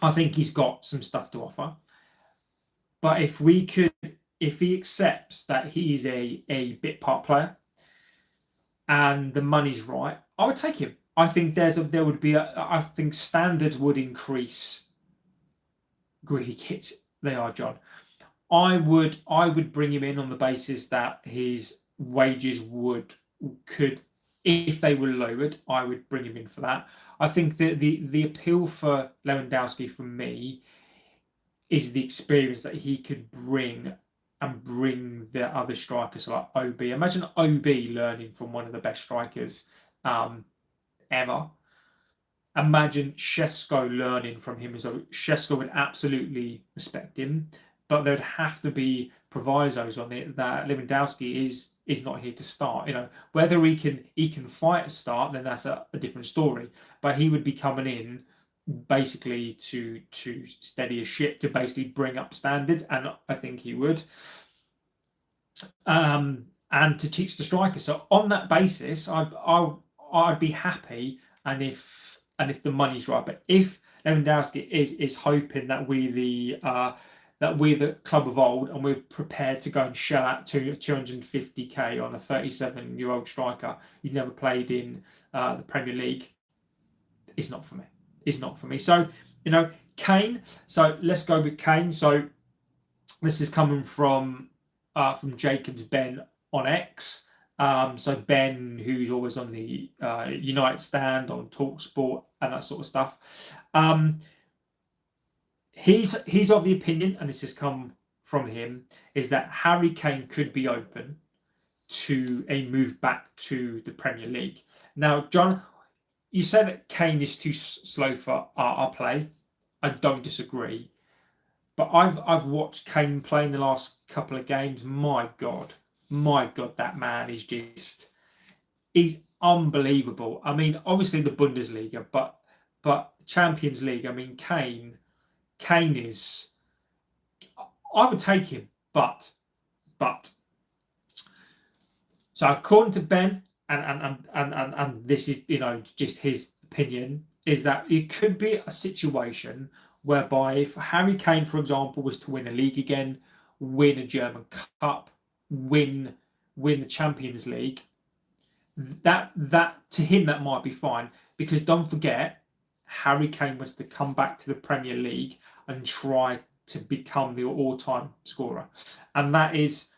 I think he's got some stuff to offer. But if he accepts that he's a bit part player and the money's right, I would take him. I think I think standards would increase. Greedy kids, they are, John. I would bring him in on the basis that his wages could, if they were lowered, I would bring him in for that. I think that the appeal for Lewandowski, for me, is the experience that he could bring the other strikers like OB. Imagine OB learning from one of the best strikers ever. Imagine Šeško learning from him. So Šeško would absolutely respect him, but there would have to be provisos on it that Lewandowski is not here to start. Whether he can fight a start, then that's a different story. But he would be coming in basically to steady a ship, to basically bring up standards, and I think he would. And to teach the striker. So on that basis, I'd be happy, and if the money's right. But if Lewandowski is hoping that we're the club of old and we're prepared to go and shell out 250k on a 37-year-old striker who's never played in the Premier League, it's not for me. It's not for me. So, Kane. So let's go with Kane. So this is coming from Jacobs Ben on X. So Ben, who's always on the United stand on TalkSport and that sort of stuff. He's of the opinion, and this has come from him, is that Harry Kane could be open to a move back to the Premier League. Now, John, you say that Kane is too slow for our play. I don't disagree, but I've watched Kane play in the last couple of games. My God, that man is he's unbelievable. I mean, obviously the Bundesliga, but Champions League. I mean, Kane is. I would take him, but. So according to Ben, and this is just his opinion, is that it could be a situation whereby if Harry Kane, for example, was to win a league again, win a German Cup, win the Champions League, that to him that might be fine, because don't forget, Harry Kane wants to come back to the Premier League and try to become the all-time scorer, and that is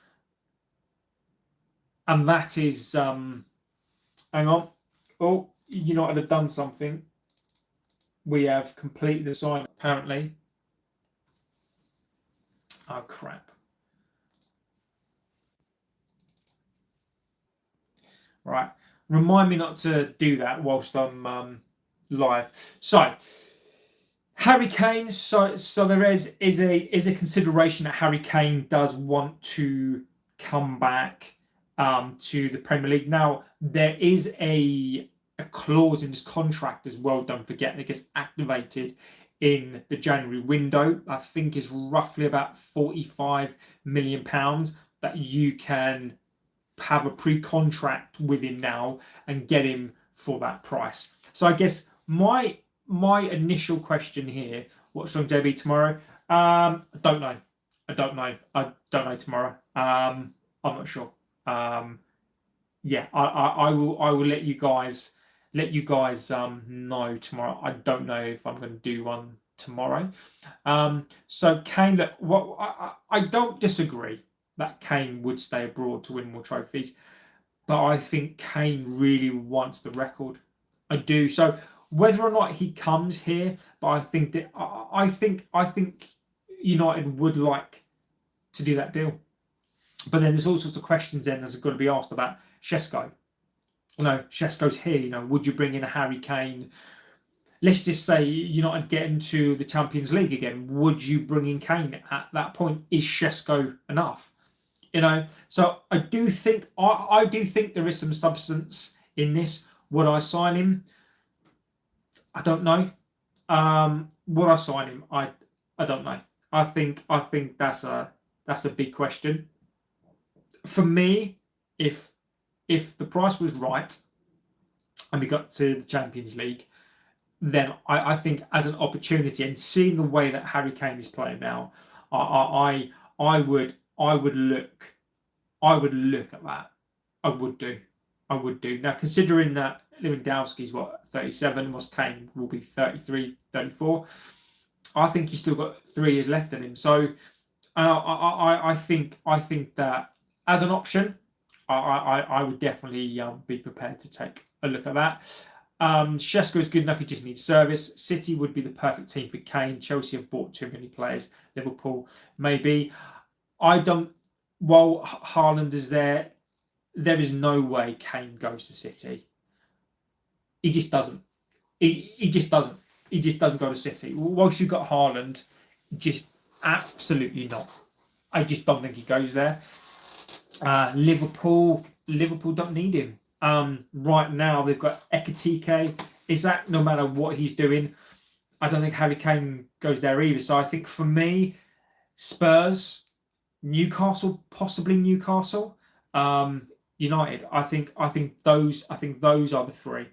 hang on. Oh, United have done something. We have completed the sign, apparently. Oh, crap. Right. Remind me not to do that whilst I'm live. So, Harry Kane. So there is a consideration that Harry Kane does want to come back to the Premier League. Now, there is a clause in his contract as well, don't forget, that gets activated in the January window. I think is roughly about £45 million that you can have a pre-contract with him now and get him for that price. So I guess my initial question here: what's wrong, JB, tomorrow? I don't know. I don't know tomorrow. I'm not sure. Yeah, I will let you guys know tomorrow. I don't know if I'm going to do one tomorrow. So Kane, look, I don't disagree that Kane would stay abroad to win more trophies, but I think Kane really wants the record. I do. So whether or not he comes here, but I think that I think United would like to do that deal. But then there's all sorts of questions then that's got to be asked about Šeško. Šeško's here. Would you bring in a Harry Kane? Let's just say United get into the Champions League again. Would you bring in Kane at that point? Is Šeško enough? So I do think there is some substance in this. Would I sign him? I don't know. Would I sign him? I don't know. I think that's a big question. For me, if the price was right and we got to the Champions League, then I think as an opportunity, and seeing the way that Harry Kane is playing now, I would look at that. I would do. Now, considering that Lewandowski's 37, whilst Kane will be 33, 34, I think he's still got 3 years left in him. So I think that as an option, I would definitely be prepared to take a look at that. Šeško is good enough, he just needs service. City would be the perfect team for Kane. Chelsea have bought too many players. Liverpool, maybe. While Haaland is there is no way Kane goes to City. He just doesn't. He just doesn't. He just doesn't go to City. Whilst you've got Haaland, just absolutely not. I just don't think he goes there. Liverpool don't need him. Right now they've got Ekitike. Isaac, no matter what he's doing, I don't think Harry Kane goes there either. So I think for me, Spurs, Newcastle, possibly Newcastle, United. I think those are the three.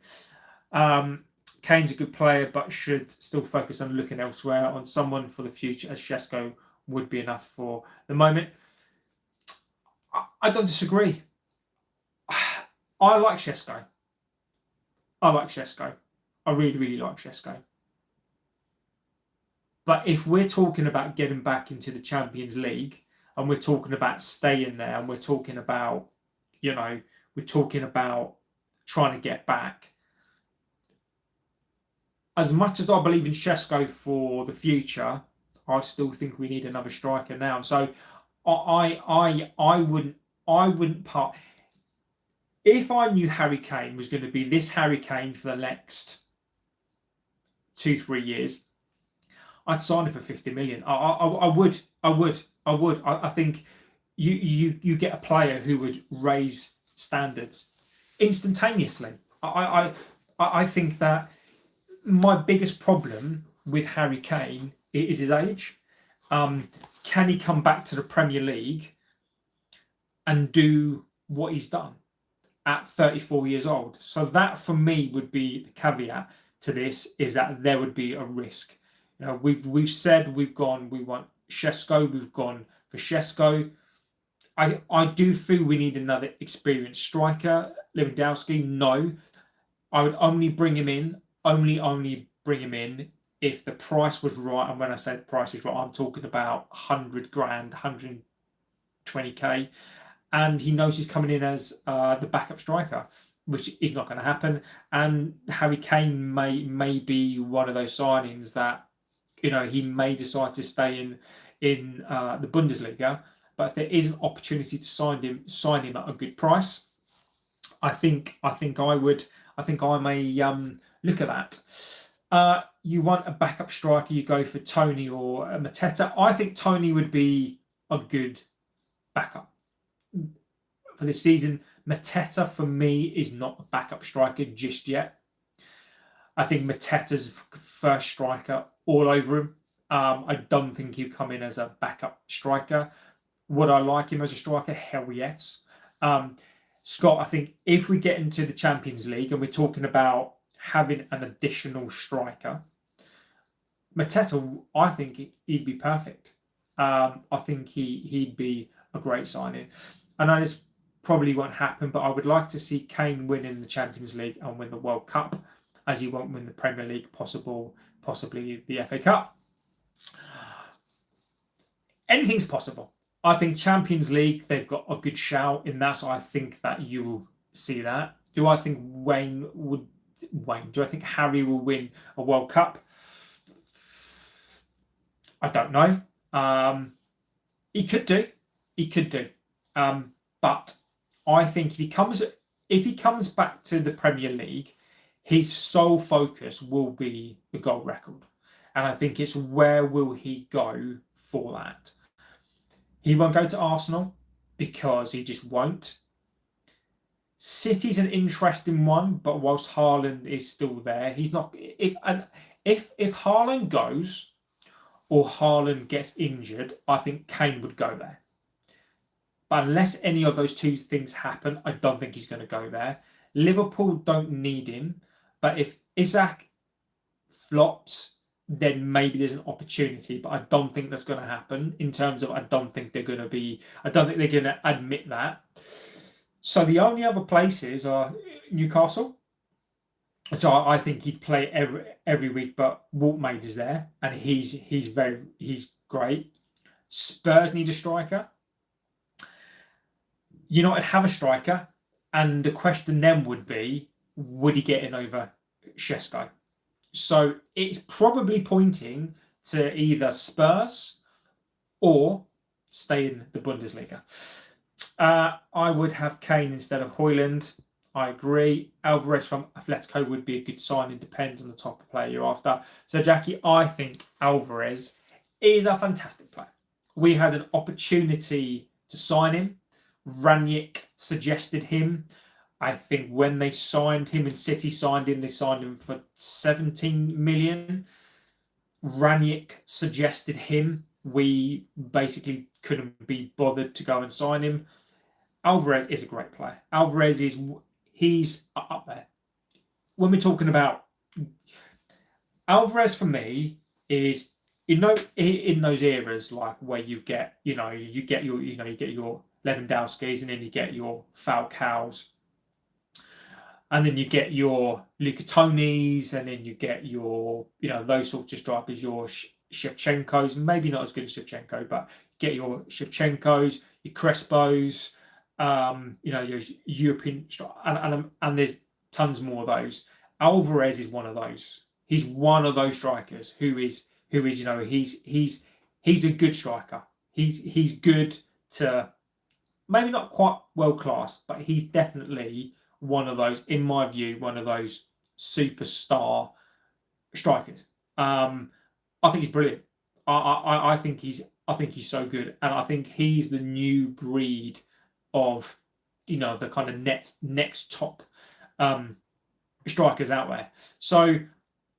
Kane's a good player, but should still focus on looking elsewhere on someone for the future, as Šeško would be enough for the moment. I don't disagree. I like Šeško. I really, really like Šeško. But if we're talking about getting back into the Champions League, and we're talking about staying there, and we're talking about trying to get back, as much as I believe in Šeško for the future, I still think we need another striker now. So I wouldn't part. If I knew Harry Kane was going to be this Harry Kane for the next 2-3 years, I'd sign him for 50 million. I would. I think you get a player who would raise standards instantaneously. I think that my biggest problem with Harry Kane is his age. Can he come back to the Premier League and do what he's done at 34 years old? So that for me would be the caveat to this, is that there would be a risk. We've said we want Šeško, we've gone for Šeško. I do feel we need another experienced striker. Lewandowski, no. I would only bring him in, only bring him in if the price was right. And when I say the price is right, I'm talking about 100 grand, 120k. And he knows he's coming in as the backup striker, which is not going to happen. And Harry Kane may be one of those signings that, he may decide to stay in the Bundesliga. But if there is an opportunity to sign him at a good price, I think I may look at that. You want a backup striker, you go for Tony or Mateta. I think Tony would be a good backup for this season. Mateta, for me, is not a backup striker just yet. I think Mateta's first striker all over him. I don't think he'll come in as a backup striker. Would I like him as a striker? Hell yes. Scott, I think if we get into the Champions League and we're talking about having an additional striker, Mateta, I think he'd be perfect. I think he'd be a great signing. I know this probably won't happen, but I would like to see Kane win in the Champions League and win the World Cup, as he won't win the Premier League, possibly the FA Cup. Anything's possible. I think Champions League, they've got a good shout in that, so I think that you will see that. Do I think do I think Harry will win a World Cup? I don't know. He could do. But I think if he comes back to the Premier League, his sole focus will be the goal record. And I think it's where will he go for that. He won't go to Arsenal because he just won't. City's an interesting one, but whilst Haaland is still there, he's not. If Haaland goes or Haaland gets injured, I think Kane would go there. But unless any of those two things happen, I don't think he's going to go there. Liverpool don't need him, but if Isak flops, then maybe there's an opportunity, but I don't think that's going to happen in terms of I don't think they're going to admit that. So the only other places are Newcastle, which I think he'd play every week, but Waltmaid is there and he's great. Spurs need a striker. United have a striker, and the question then would be, would he get in over Šeško? So it's probably pointing to either Spurs or stay in the Bundesliga. I would have Kane instead of Højlund. I agree. Alvarez from Atletico would be a good sign. It depends on the type of player you're after. So, Jackie, I think Alvarez is a fantastic player. We had an opportunity to sign him. Ranić suggested him. I think when they signed him and City signed him, they signed him for 17 million. Ranić suggested him. We basically couldn't be bothered to go and sign him. Alvarez is a great player. Alvarez he's up there. When we're talking about Alvarez, for me, is in those eras like where you get your Lewandowskis and then you get your Falcaos. And then you get your Luca Tonis, and then you get your, those sorts of strikers, your Shevchenkos, maybe not as good as Shevchenko, but get your Shevchenkos, your Crespos, your European, and there's tons more of those. Alvarez is one of those. He's one of those strikers who is he's a good striker. He's good to, maybe not quite world class, but he's definitely one of those, in my view, one of those superstar strikers. I think he's brilliant. I think he's so good, and I think he's the new breed of the kind of next top strikers out there. So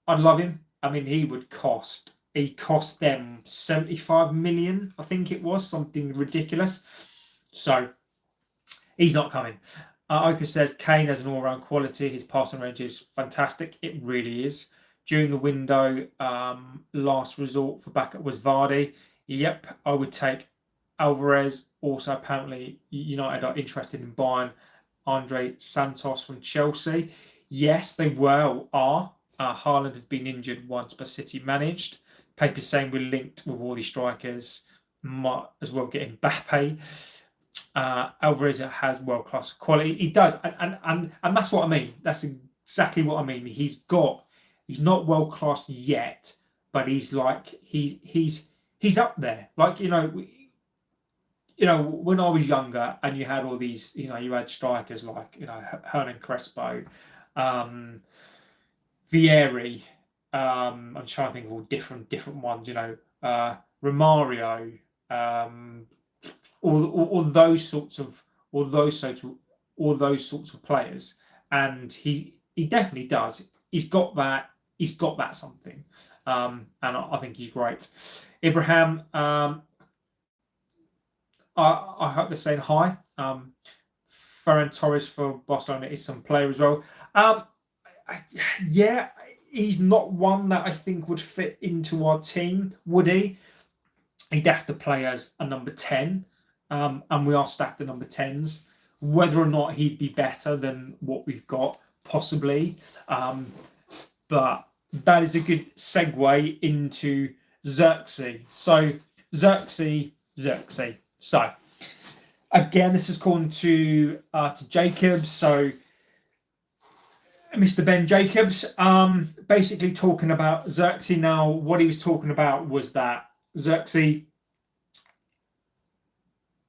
I'd love him. I mean, he cost them 75 million, I think it was, something ridiculous. So he's not coming. Opus says Kane has an all-round quality. His passing range is fantastic. It really is. During the window, last resort for backup was Vardy. Yep, I would take Alvarez. Also, apparently, United are interested in buying Andre Santos from Chelsea. Yes, they are. Haaland has been injured once, but City managed. Papers saying we're linked with all these strikers. Might as well get Mbappe. Alvarez has world-class quality. He does, and that's what I mean. That's exactly what I mean. He's not world-class yet, but he's up there. Like, when I was younger and you had all these, you had strikers like, Hernan Crespo, Vieri, I'm trying to think of all different ones, Romario, all those sorts of players, and he definitely does. he's got that. He's got that something, and I think he's great. Ibrahim, I hope they're saying hi. Ferran Torres for Barcelona is some player as well. Yeah, he's not one that I think would fit into our team, would he? He'd have to play as a number 10, and we are stacked at number 10s. Whether or not he'd be better than what we've got, possibly. But that is a good segue into Zirkzee. So, Zirkzee. So, again, this is according to Jacobs. So, Mr. Ben Jacobs, basically talking about Zirkzee. Now, what he was talking about was that Zirkzee,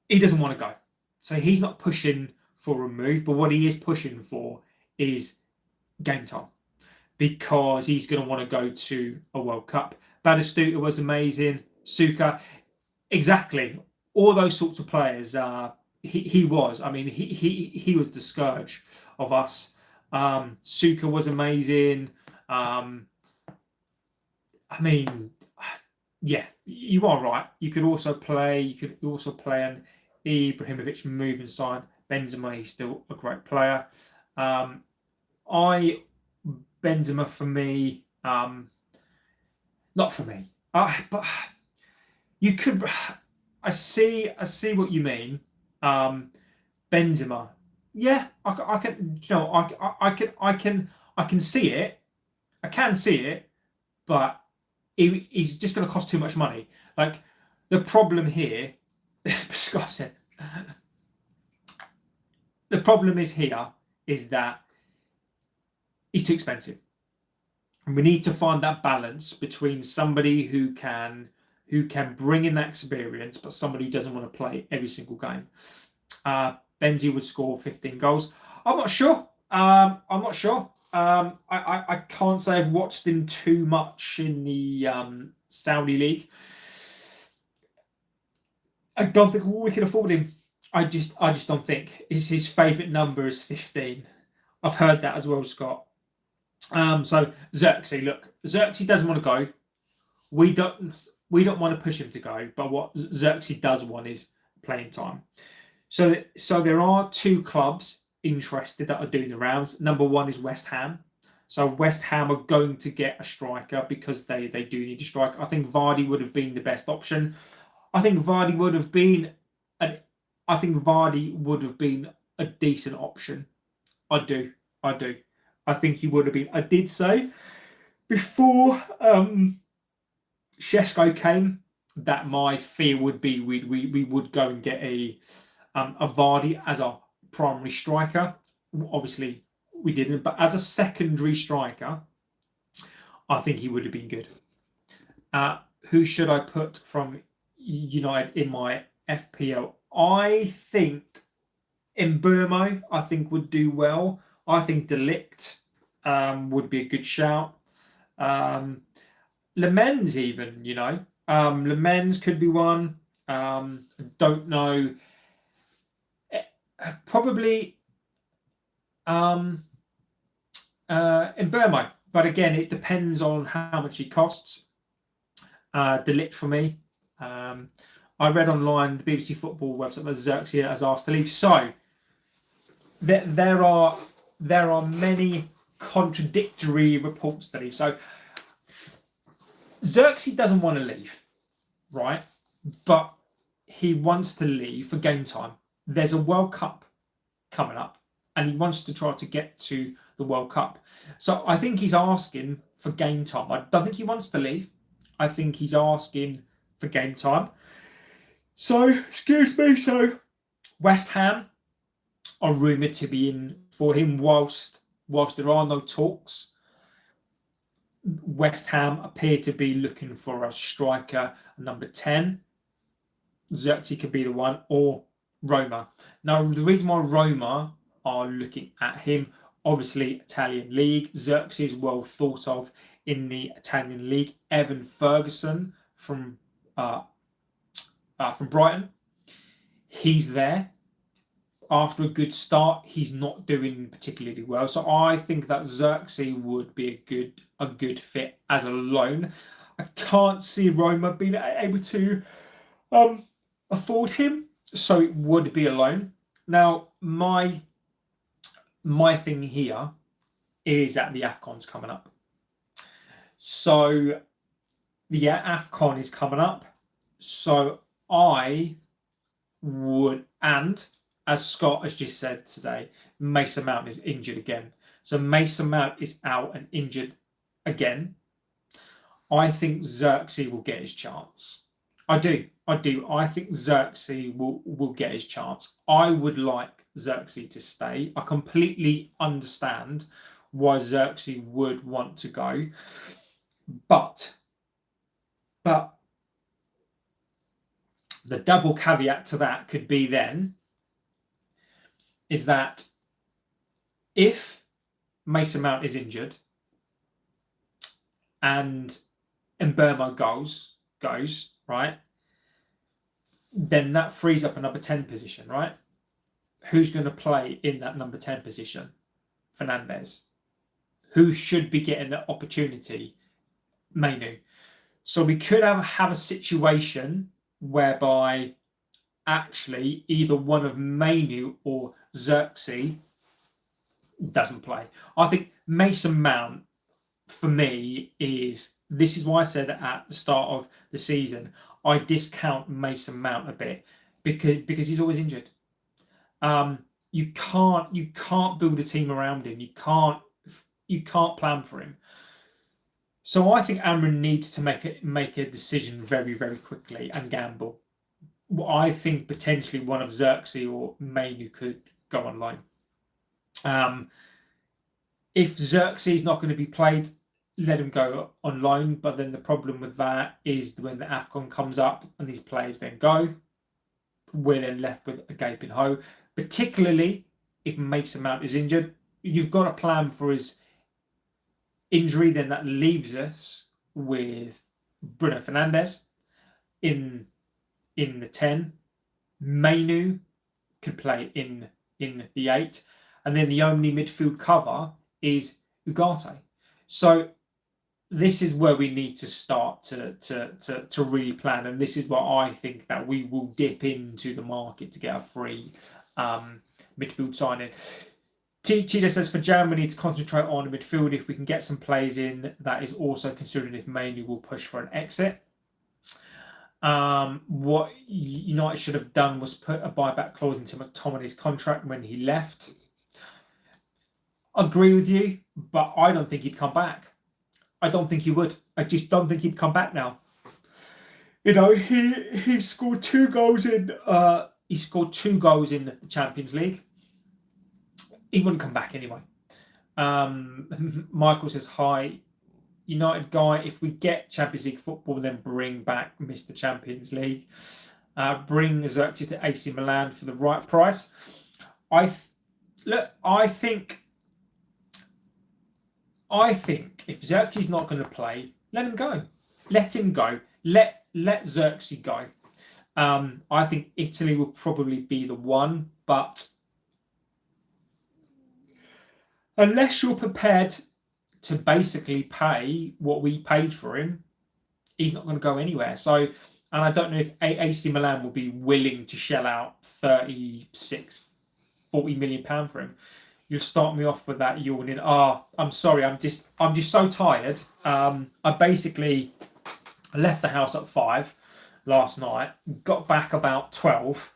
he doesn't want to go. So he's not pushing for a move, but what he is pushing for is game time, because he's going to want to go to a World Cup. Batistuta was amazing. Suka, exactly. All those sorts of players. He was. I mean, he was the scourge of us. Suka was amazing. I mean, yeah, you are right. You could also play an Ibrahimovic move inside. Benzema, he's still a great player. Benzema for me, not for me. But you could. I see what you mean. Benzema, yeah, I can. You know, I can see it. I can see it, but he's just going to cost too much money. Like, the problem here, Scott said, the problem is that he's too expensive. And we need to find that balance between somebody who can bring in that experience, but somebody who doesn't want to play every single game. Benji would score 15 goals. I'm not sure. I can't say I've watched him too much in the Saudi League. I don't think we can afford him. I just don't think. His favourite number is 15. I've heard that as well, Scott. So Zirkzee, look, Zirkzee doesn't want to go. We don't want to push him to go, but what Zirkzee does want is playing time. So there are two clubs interested that are doing the rounds. Number one is West Ham. So West Ham are going to get a striker because they do need a striker. I think Vardy would have been the best option. I think Vardy would have been a decent option. I do. I think he would have been. I did say before Shesko came that my fear would be we would go and get a Vardy as our primary striker. Obviously, we didn't, but as a secondary striker, I think he would have been good. Who should I put from United in my FPL? I think Mbeumo, I think, would do well. I think De Ligt would be a good shout. Lemens even, Lemens could be one. Don't know. Probably Mbeumo. But again, it depends on how much he costs. De Ligt for me. I read online the BBC Football website that Zirkzee has asked to leave. So there are many contradictory reports to leave. So Zirkzee doesn't want to leave, right? But he wants to leave for game time. There's a World Cup coming up, and he wants to try to get to the World Cup. So I think he's asking for game time. I don't think he wants to leave. I think he's asking for game time. So, excuse me, so West Ham are rumoured to be in for him whilst there are no talks. West Ham appear to be looking for a striker, number 10. Zirkzee could be the one, or Roma. Now, the reason why Roma are looking at him, obviously Italian league. Zirkzee is well thought of in the Italian league. Evan Ferguson from Brighton, he's there. after a good start, he's not doing particularly well. So I think that Zirkzee would be a good fit as a loan. I can't see Roma being able to afford him, so it would be a loan. Now, my thing here is that the AFCON's coming up. So the AFCON is coming up. So I would, and as Scott has just said today, Mason Mount is injured again. So Mason Mount is out and injured again. I think Zirkzee will get his chance. I do. I think Zirkzee will get his chance. I would like Zirkzee to stay. I completely understand why Zirkzee would want to go. But the double caveat to that could be then is that if Mason Mount is injured and Mbeumo goes, right, then that frees up a number 10 position, right? Who's going to play in that number 10 position? Fernandes. Who should be getting the opportunity? Mainu. So we could have a situation whereby actually either one of Mainu or Zirkzee doesn't play. I think Mason Mount, for me, this is why I said at the start of the season, I discount Mason Mount a bit because he's always injured. You can't build a team around him. You can't plan for him. So I think Amrin needs to make a decision very, very quickly and gamble. I think potentially one of Zirkzee or Mainu could go on loan. If Zirkzee is not going to be played, let him go on loan. But then the problem with that is when the AFCON comes up and these players then go, we're then left with a gaping hole. Particularly if Mason Mount is injured, you've got a plan for his injury. Then that leaves us with Bruno Fernandes in the 10. Mainu could play in the 8, and then the only midfield cover is Ugarte. So this is where we need to start to really plan, and this is what I think that we will dip into the market to get a free midfield signing. TJ says for Jan we need to concentrate on the midfield. If we can get some players in, that is also considering if Mainu will push for an exit. What United should have done was put a buyback clause into McTominay's contract when he left. I agree with you, but I don't think he'd come back. I don't think he would. I just don't think he'd come back now. You know, he scored 2 goals in. He scored 2 goals in the Champions League. He wouldn't come back anyway. Michael says hi. United guy, if we get Champions League football, then bring back Mr. Champions League. Bring Zirkzee to AC Milan for the right price. I think if Zirkzee's not going to play, let him go. Let him go. Let Zirkzee go. I think Italy will probably be the one, but unless you're prepared to basically pay what we paid for him, he's not going to go anywhere. So, and I don't know if AC Milan will be willing to shell out 36, 40 million pound for him. You'll start me off with that yawning. I'm sorry, I'm just so tired. I basically left the house at 5 last night, got back about 12.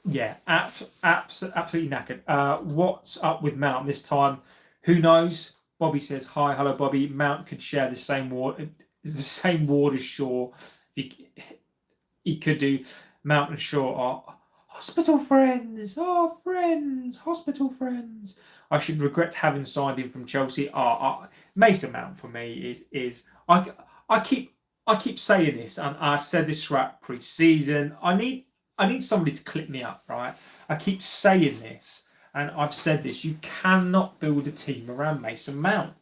Yeah, absolutely knackered. What's up with Mount this time? Who knows? Bobby says hi. Hello, Bobby. Mount could share the same ward as Shaw. He could do. Mount and Shaw are hospital friends. Oh, friends, hospital friends. I should regret having signed him from Chelsea. Mason Mount for me is I keep saying this, and I said this throughout pre-season. I need somebody to clip me up, right? I keep saying this, and I've said this. You cannot build a team around Mason Mount.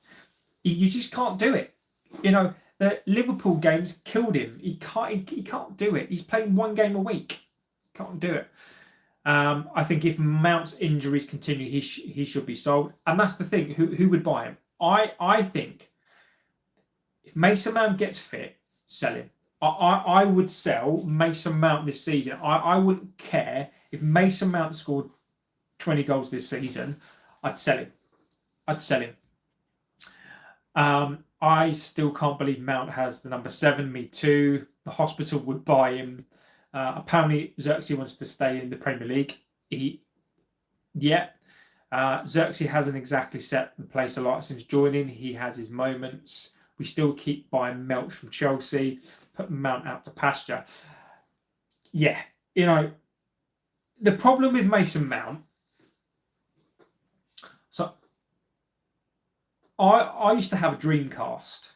You just can't do it. You know, the Liverpool games killed him. He can't do it. He's playing 1 game a week. Can't do it. I think if Mount's injuries continue, he should be sold. And that's the thing. Who would buy him? I think if Mason Mount gets fit, sell him. I would sell Mason Mount this season. I wouldn't care if Mason Mount scored 20 goals this season. I'd sell him. I'd sell him. I still can't believe Mount has the number 7. Me too. The hospital would buy him. Apparently, Zirkzee wants to stay in the Premier League. Zirkzee hasn't exactly set the place alight since joining. He has his moments. We still keep buying Melch from Chelsea, put Mount out to pasture. Yeah, the problem with Mason Mount. So, I used to have a Dreamcast,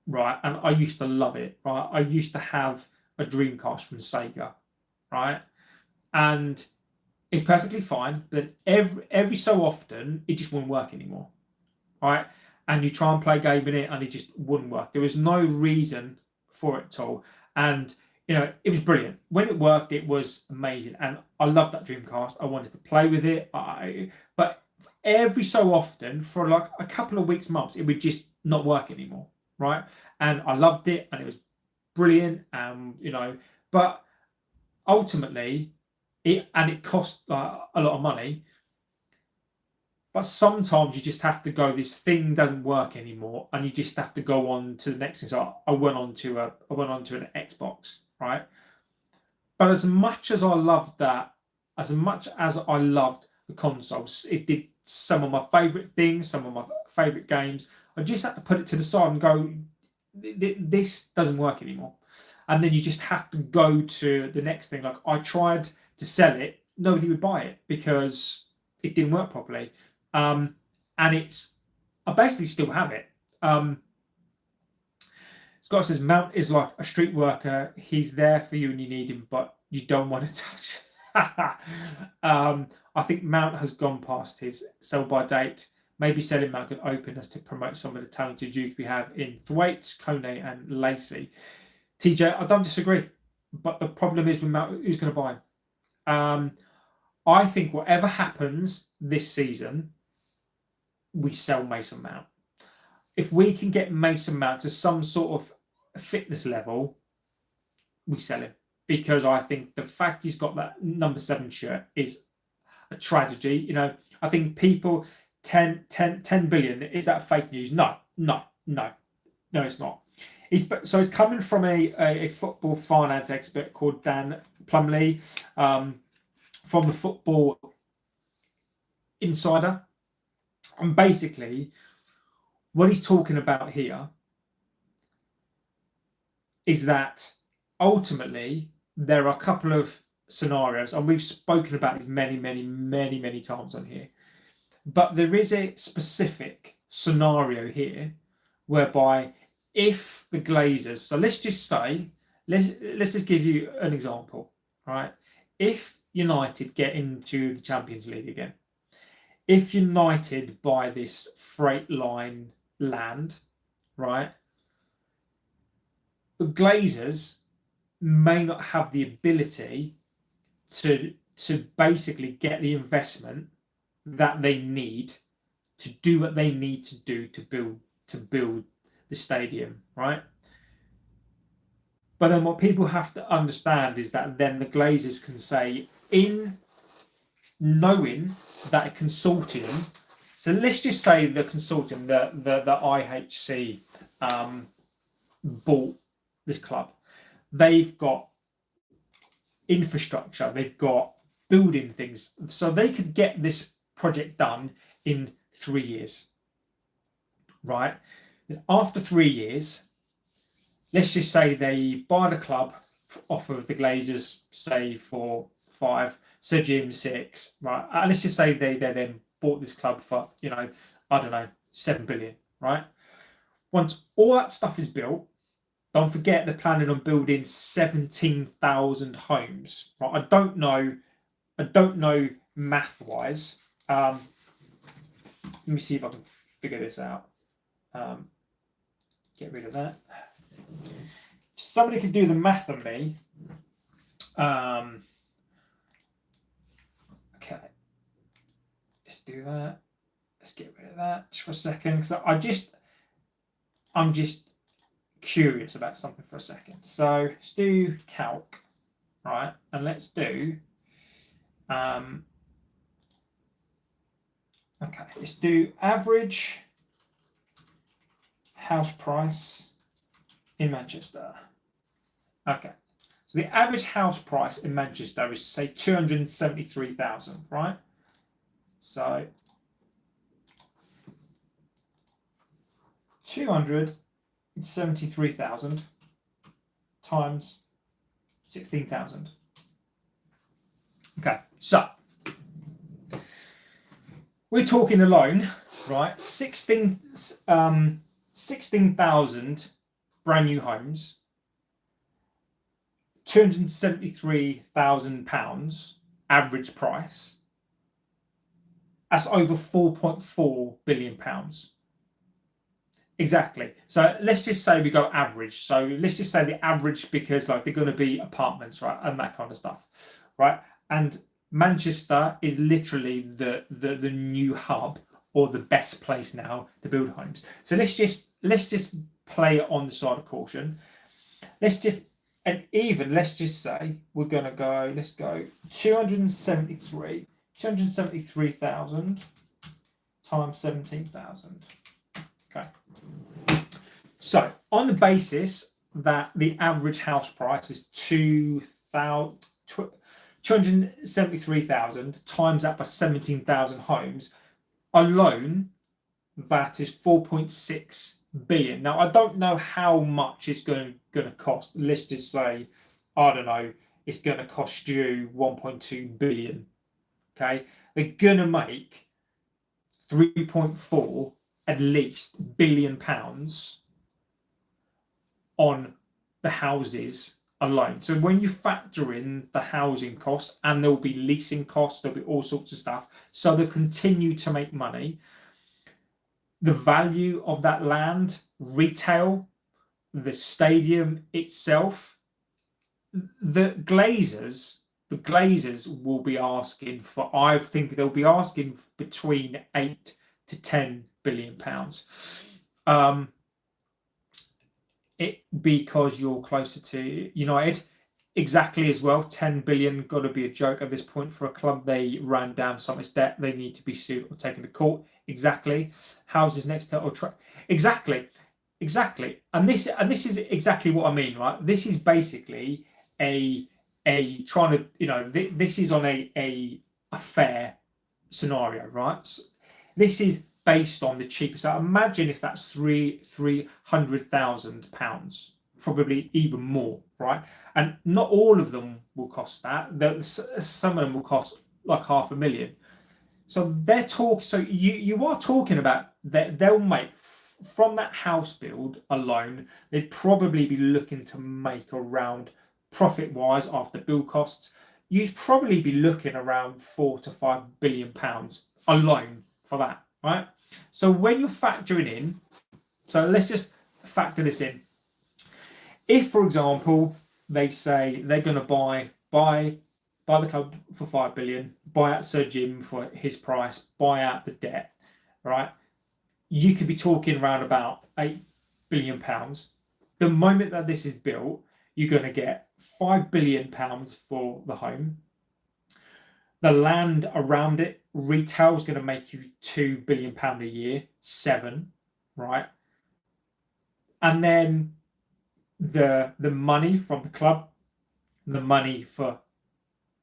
right, and I used to love it, right. I used to have a Dreamcast from Sega, right, and it's perfectly fine. But every so often, it just wouldn't work anymore, right? And you try and play a game in it, and it just wouldn't work. There was no reason for it at all, and it was brilliant when it worked. It was amazing, and I loved that Dreamcast. I wanted to play with it, but every so often, for like a couple of weeks, months, it would just not work anymore, right? And I loved it, and it was brilliant, but ultimately, it cost a lot of money. But sometimes you just have to go. This thing doesn't work anymore, and you just have to go on to the next thing. So I went on to an Xbox, right? But as much as I loved that, as much as I loved the consoles, it did some of my favourite things, some of my favourite games. I just had to put it to the side and go, this doesn't work anymore. And then you just have to go to the next thing. Like, I tried to sell it, nobody would buy it because it didn't work properly. And I basically still have it. Scott says, Mount is like a street worker. He's there for you when you need him, but you don't want to touch. I think Mount has gone past his sell-by date. Maybe selling Mount could open us to promote some of the talented youth we have in Thwaites, Kone, and Lacey. TJ, I don't disagree. But the problem is with Mount, who's going to buy him? I think whatever happens this season, we sell Mason Mount. If we can get Mason Mount to some sort of fitness level, we sell him. Because I think the fact he's got that number 7 shirt is a tragedy. I think people, 10 billion, is that fake news? No, it's not. So he's coming from a football finance expert called Dan Plumley, from the Football Insider. And basically, what he's talking about here is that ultimately there are a couple of scenarios, and we've spoken about these many times on here. But there is a specific scenario here whereby if the Glazers, so let's just give you an example, right? If United get into the Champions League again, if United buy this freight line land, right, the Glazers may not have the ability to basically get the investment that they need to do what they need to do to build the stadium, right? But then what people have to understand is that then the Glazers can say, in knowing that a consortium, so let's just say the consortium, the IHC bought this club. They've got infrastructure, they've got building things, so they could get this project done in 3 years, right? After 3 years, let's just say they buy the club off of the Glazers, say for 5, Sir Jim 6, right? And let's just say they then bought this club for, I don't know, 7 billion, right? Once all that stuff is built, don't forget they're planning on building 17,000 homes, right? I don't know math-wise. Let me see if I can figure this out. Get rid of that. If somebody can do the math on me. let's do that. Let's get rid of that just for a second, because I'm just curious about something for a second. So let's do calc, right? And let's do okay, let's do average house price in Manchester. Okay, so the average house price in Manchester is, say, 273,000, right? So 273,000 times 16,000. Okay, so we're talking alone, right? 16,000 brand new homes, £273,000 average price. That's over £4.4 billion. Exactly. So let's just say we go average. So let's just say the average, because like they're going to be apartments, right, and that kind of stuff, right? And Manchester is literally the new hub, or the best place now to build homes. So let's just play it on the side of caution. Let's just say we're going to go. Let's go 273,000 times 17,000. Okay. So on the basis that the average house price is 273,000 times that by 17,000 homes alone, that is 4.6 billion. Now I don't know how much it's going to cost. Let's just say, I don't know, it's going to cost you 1.2 billion. Okay, they're going to make 3.4 at least billion pounds on the houses alone. So when you factor in the housing costs, and there'll be leasing costs, there'll be all sorts of stuff, so they'll continue to make money. The value of that land, retail, the stadium itself, the Glazers will be asking for, I think they'll be asking between 8 to 10 billion pounds. Because you're closer to United, exactly as well. 10 billion got to be a joke at this point for a club. They ran down so much debt, they need to be sued or taken to court. Exactly. Houses next to Old Trafford. Exactly. And this is exactly what I mean, right? This is basically a trying to, this is on a fair scenario, right? So this is based on the cheapest. So imagine if that's £300,000, probably even more, right? And not all of them will cost that. Some of them will cost like $500,000. So you are talking about that they'll make from that house build alone. They'd probably be looking to make around, profit-wise after build costs, you'd probably be looking around 4 to 5 billion pounds alone for that, right? So when you're factoring in, so let's just factor this in. If, for example, they say they're going to buy the club for 5 billion, buy out Sir Jim for his price, buy out the debt, right? You could be talking around about 8 billion pounds. The moment that this is built, you're going to get 5 billion pounds for the home. The land around it, retail, is going to make you £2 billion a year, 7, right? And then the money from the club, the money for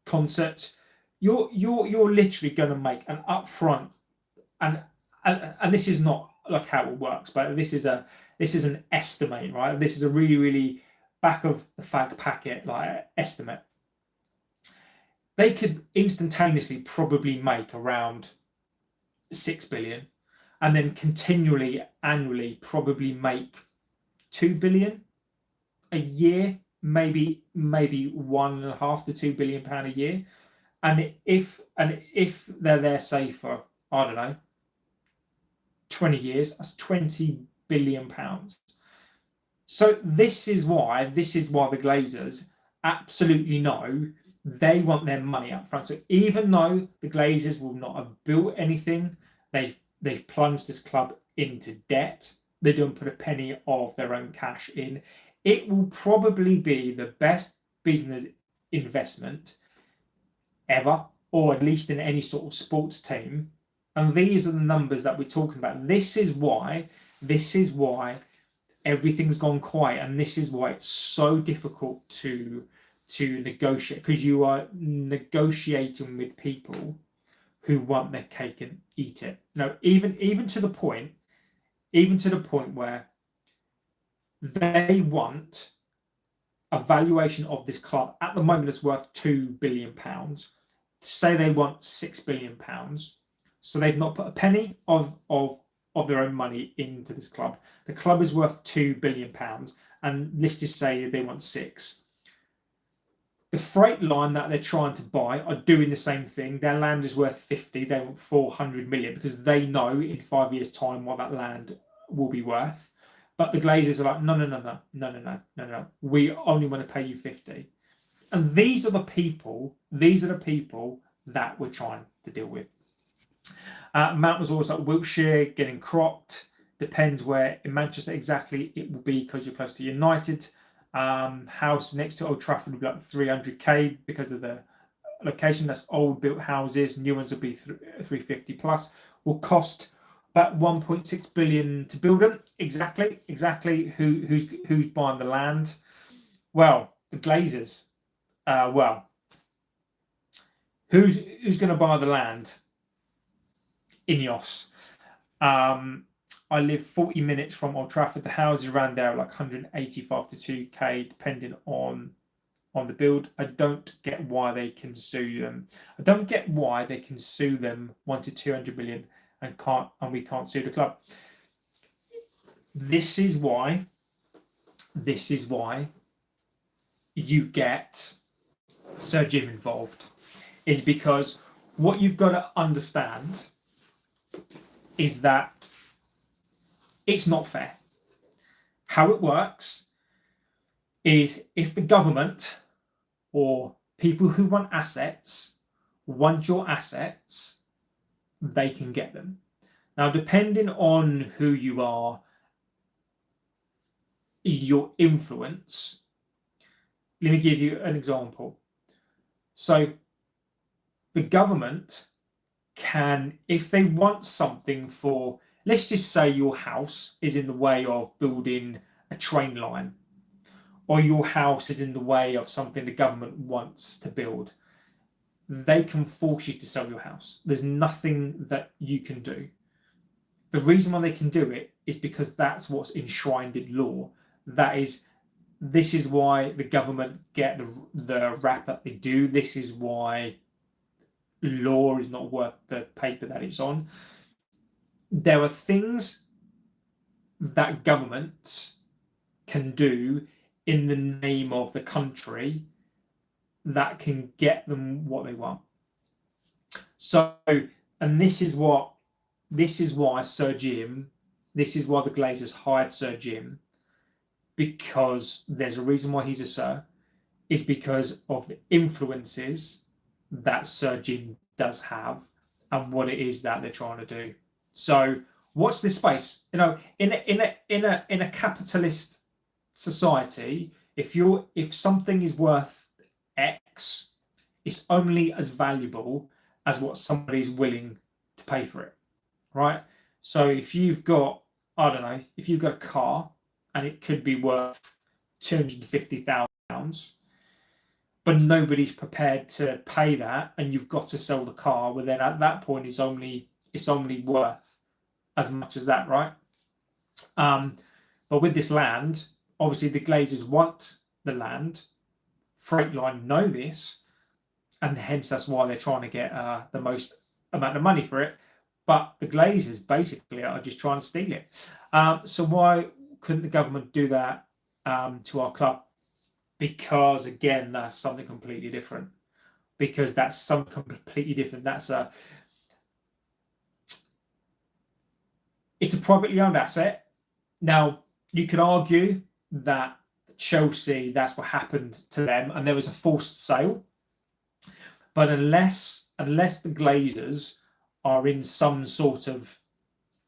concerts, you're literally going to make an upfront, and this is not like how it works, but this is an estimate, right? This is a really, really back of the fag packet like estimate. They could instantaneously probably make around 6 billion, and then continually, annually, probably make 2 billion a year, maybe 1.5 to 2 billion pound a year. And if they're there, say, for, I don't know, 20 years, that's 20 billion pounds. So this is why the Glazers absolutely know they want their money up front. So even though the Glazers will not have built anything, they've plunged this club into debt. They don't put a penny of their own cash in. It will probably be the best business investment ever, or at least in any sort of sports team. And these are the numbers that we're talking about. This is why everything's gone quiet, and this is why it's so difficult to negotiate, because you are negotiating with people who want their cake and eat it. No, even to the point where they want a valuation of this club at the moment is worth £2 billion. Say they want £6 billion, so they've not put a penny of their own money into this club. The club is worth £2 billion, and let's just say they want 6. The freight line that they're trying to buy are doing the same thing. Their land is worth 50. They want 400 million because they know in 5 years' time what that land will be worth. But the Glazers are like, no. We only want to pay you 50. And these are the people that we're trying to deal with. Mount was always like Wiltshire, getting cropped. Depends where in Manchester exactly it will be, because you're close to United. House next to Old Trafford will be like 300k because of the location. That's old built houses. New ones will be 350 plus. Will cost about 1.6 billion to build them. Exactly. Who's buying the land? Well, the Glazers. Who's going to buy the land? Ineos. I live 40 minutes from Old Trafford. The houses around there are like 185 to 2k, depending on the build. I don't get why they can sue them. I don't get why they can sue them 1 to 200 million and we can't sue the club. This is why you get Sir Jim involved. Is because what you've got to understand is that it's not fair. How it works is if the government or people who want assets want your assets, they can get them. Now, depending on who you are, your influence, let me give you an example. So the government can, if they want something for, let's just say your house is in the way of building a train line, or your house is in the way of something the government wants to build, they can force you to sell your house. There's nothing that you can do. The reason why they can do it is because that's what's enshrined in law. This is why the government get the rap that they do. This is why law is not worth the paper that it's on. There are things that governments can do in the name of the country that can get them what they want. So, and this is why Sir Jim, this is why the Glazers hired Sir Jim, because there's a reason why he's a Sir, is because of the influences that Sir Jim does have and what it is that they're trying to do. So watch this space. In a capitalist society, if something is worth X, it's only as valuable as what somebody is willing to pay for it, right? So if you've got, I don't know, if you've got a car and it could be worth £250,000, but nobody's prepared to pay that, and you've got to sell the car, well then at that point it's only worth as much as that, right? But with this land, obviously the Glazers want the land. Freightline know this, and hence that's why they're trying to get the most amount of money for it. But the Glazers basically are just trying to steal it. So why couldn't the government do that to our club? Because again, that's something completely different. Because that's something completely different. It's a privately owned asset. Now, you could argue that Chelsea, that's what happened to them, and there was a forced sale. But unless the Glazers are in some sort of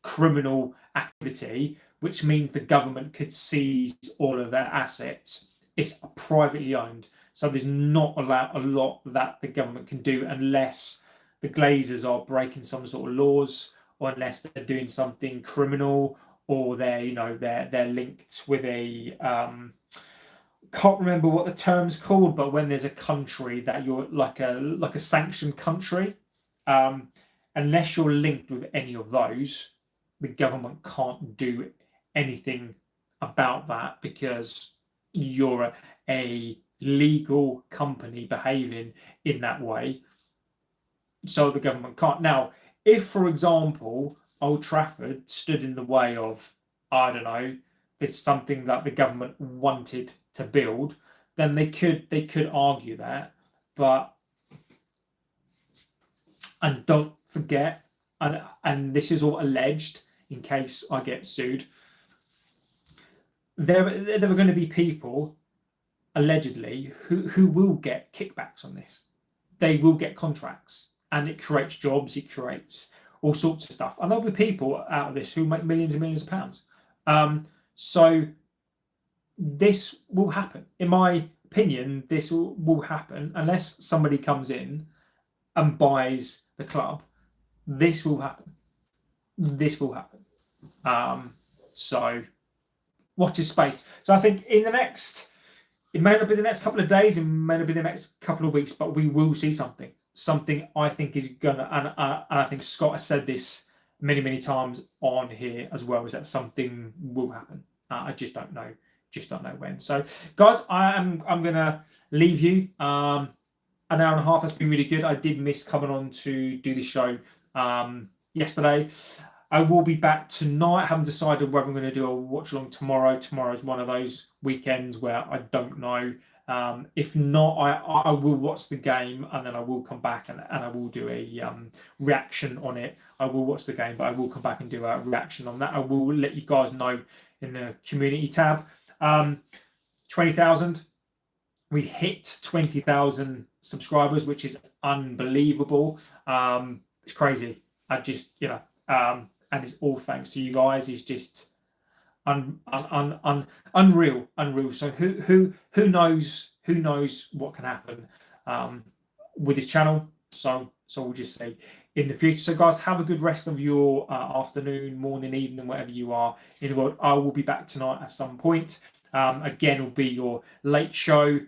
criminal activity, which means the government could seize all of their assets, it's privately owned. So there's not a lot that the government can do unless the Glazers are breaking some sort of laws, or unless they're doing something criminal, or they're linked with a can't remember what the term's called, but when there's a country that you're like a sanctioned country, unless you're linked with any of those, the government can't do anything about that because you're a legal company behaving in that way. So the government can't. Now, if, for example, Old Trafford stood in the way of, I don't know, it's something that the government wanted to build, then they could argue that. But, and don't forget, and this is all alleged in case I get sued, there are going to be people allegedly who will get kickbacks on this. They will get contracts, and it creates jobs, it creates all sorts of stuff, and there'll be people out of this who make millions and millions of pounds. So this will happen. In my opinion, this will happen unless somebody comes in and buys the club. This will happen. This will happen. So watch this space. So I think it may not be the next couple of days, it may not be the next couple of weeks, but we will see something. Something I think is gonna, and I think Scott has said this many times on here as well, is that something will happen. I just don't know when. So guys, I'm gonna leave you. An hour and a half has been really good. I did miss coming on to do the show yesterday. I will be back tonight. I haven't decided whether I'm going to do a watch along tomorrow. Tomorrow's one of those weekends where I don't know. If not, I will watch the game, and then I will come back and I will do a reaction on it. I will watch the game, but I will come back and do a reaction on that. I will let you guys know in the community tab. 20,000. We hit 20,000 subscribers, which is unbelievable. It's crazy. I just, and it's all thanks to you guys. It's just unreal. So who knows what can happen with this channel. So we'll just say in the future. So guys, have a good rest of your afternoon, morning, evening, whatever you are in the world. I will be back tonight at some point. Again, it'll be your late show.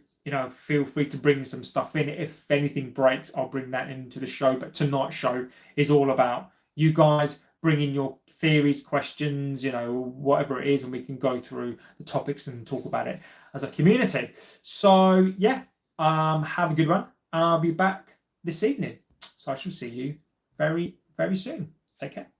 Feel free to bring some stuff in. If anything breaks, I'll bring that into the show. But tonight's show is all about you guys bringing your theories, questions, whatever it is, and we can go through the topics and talk about it as a community. So yeah, have a good one, and I'll be back this evening. So I shall see you very, very soon. Take care.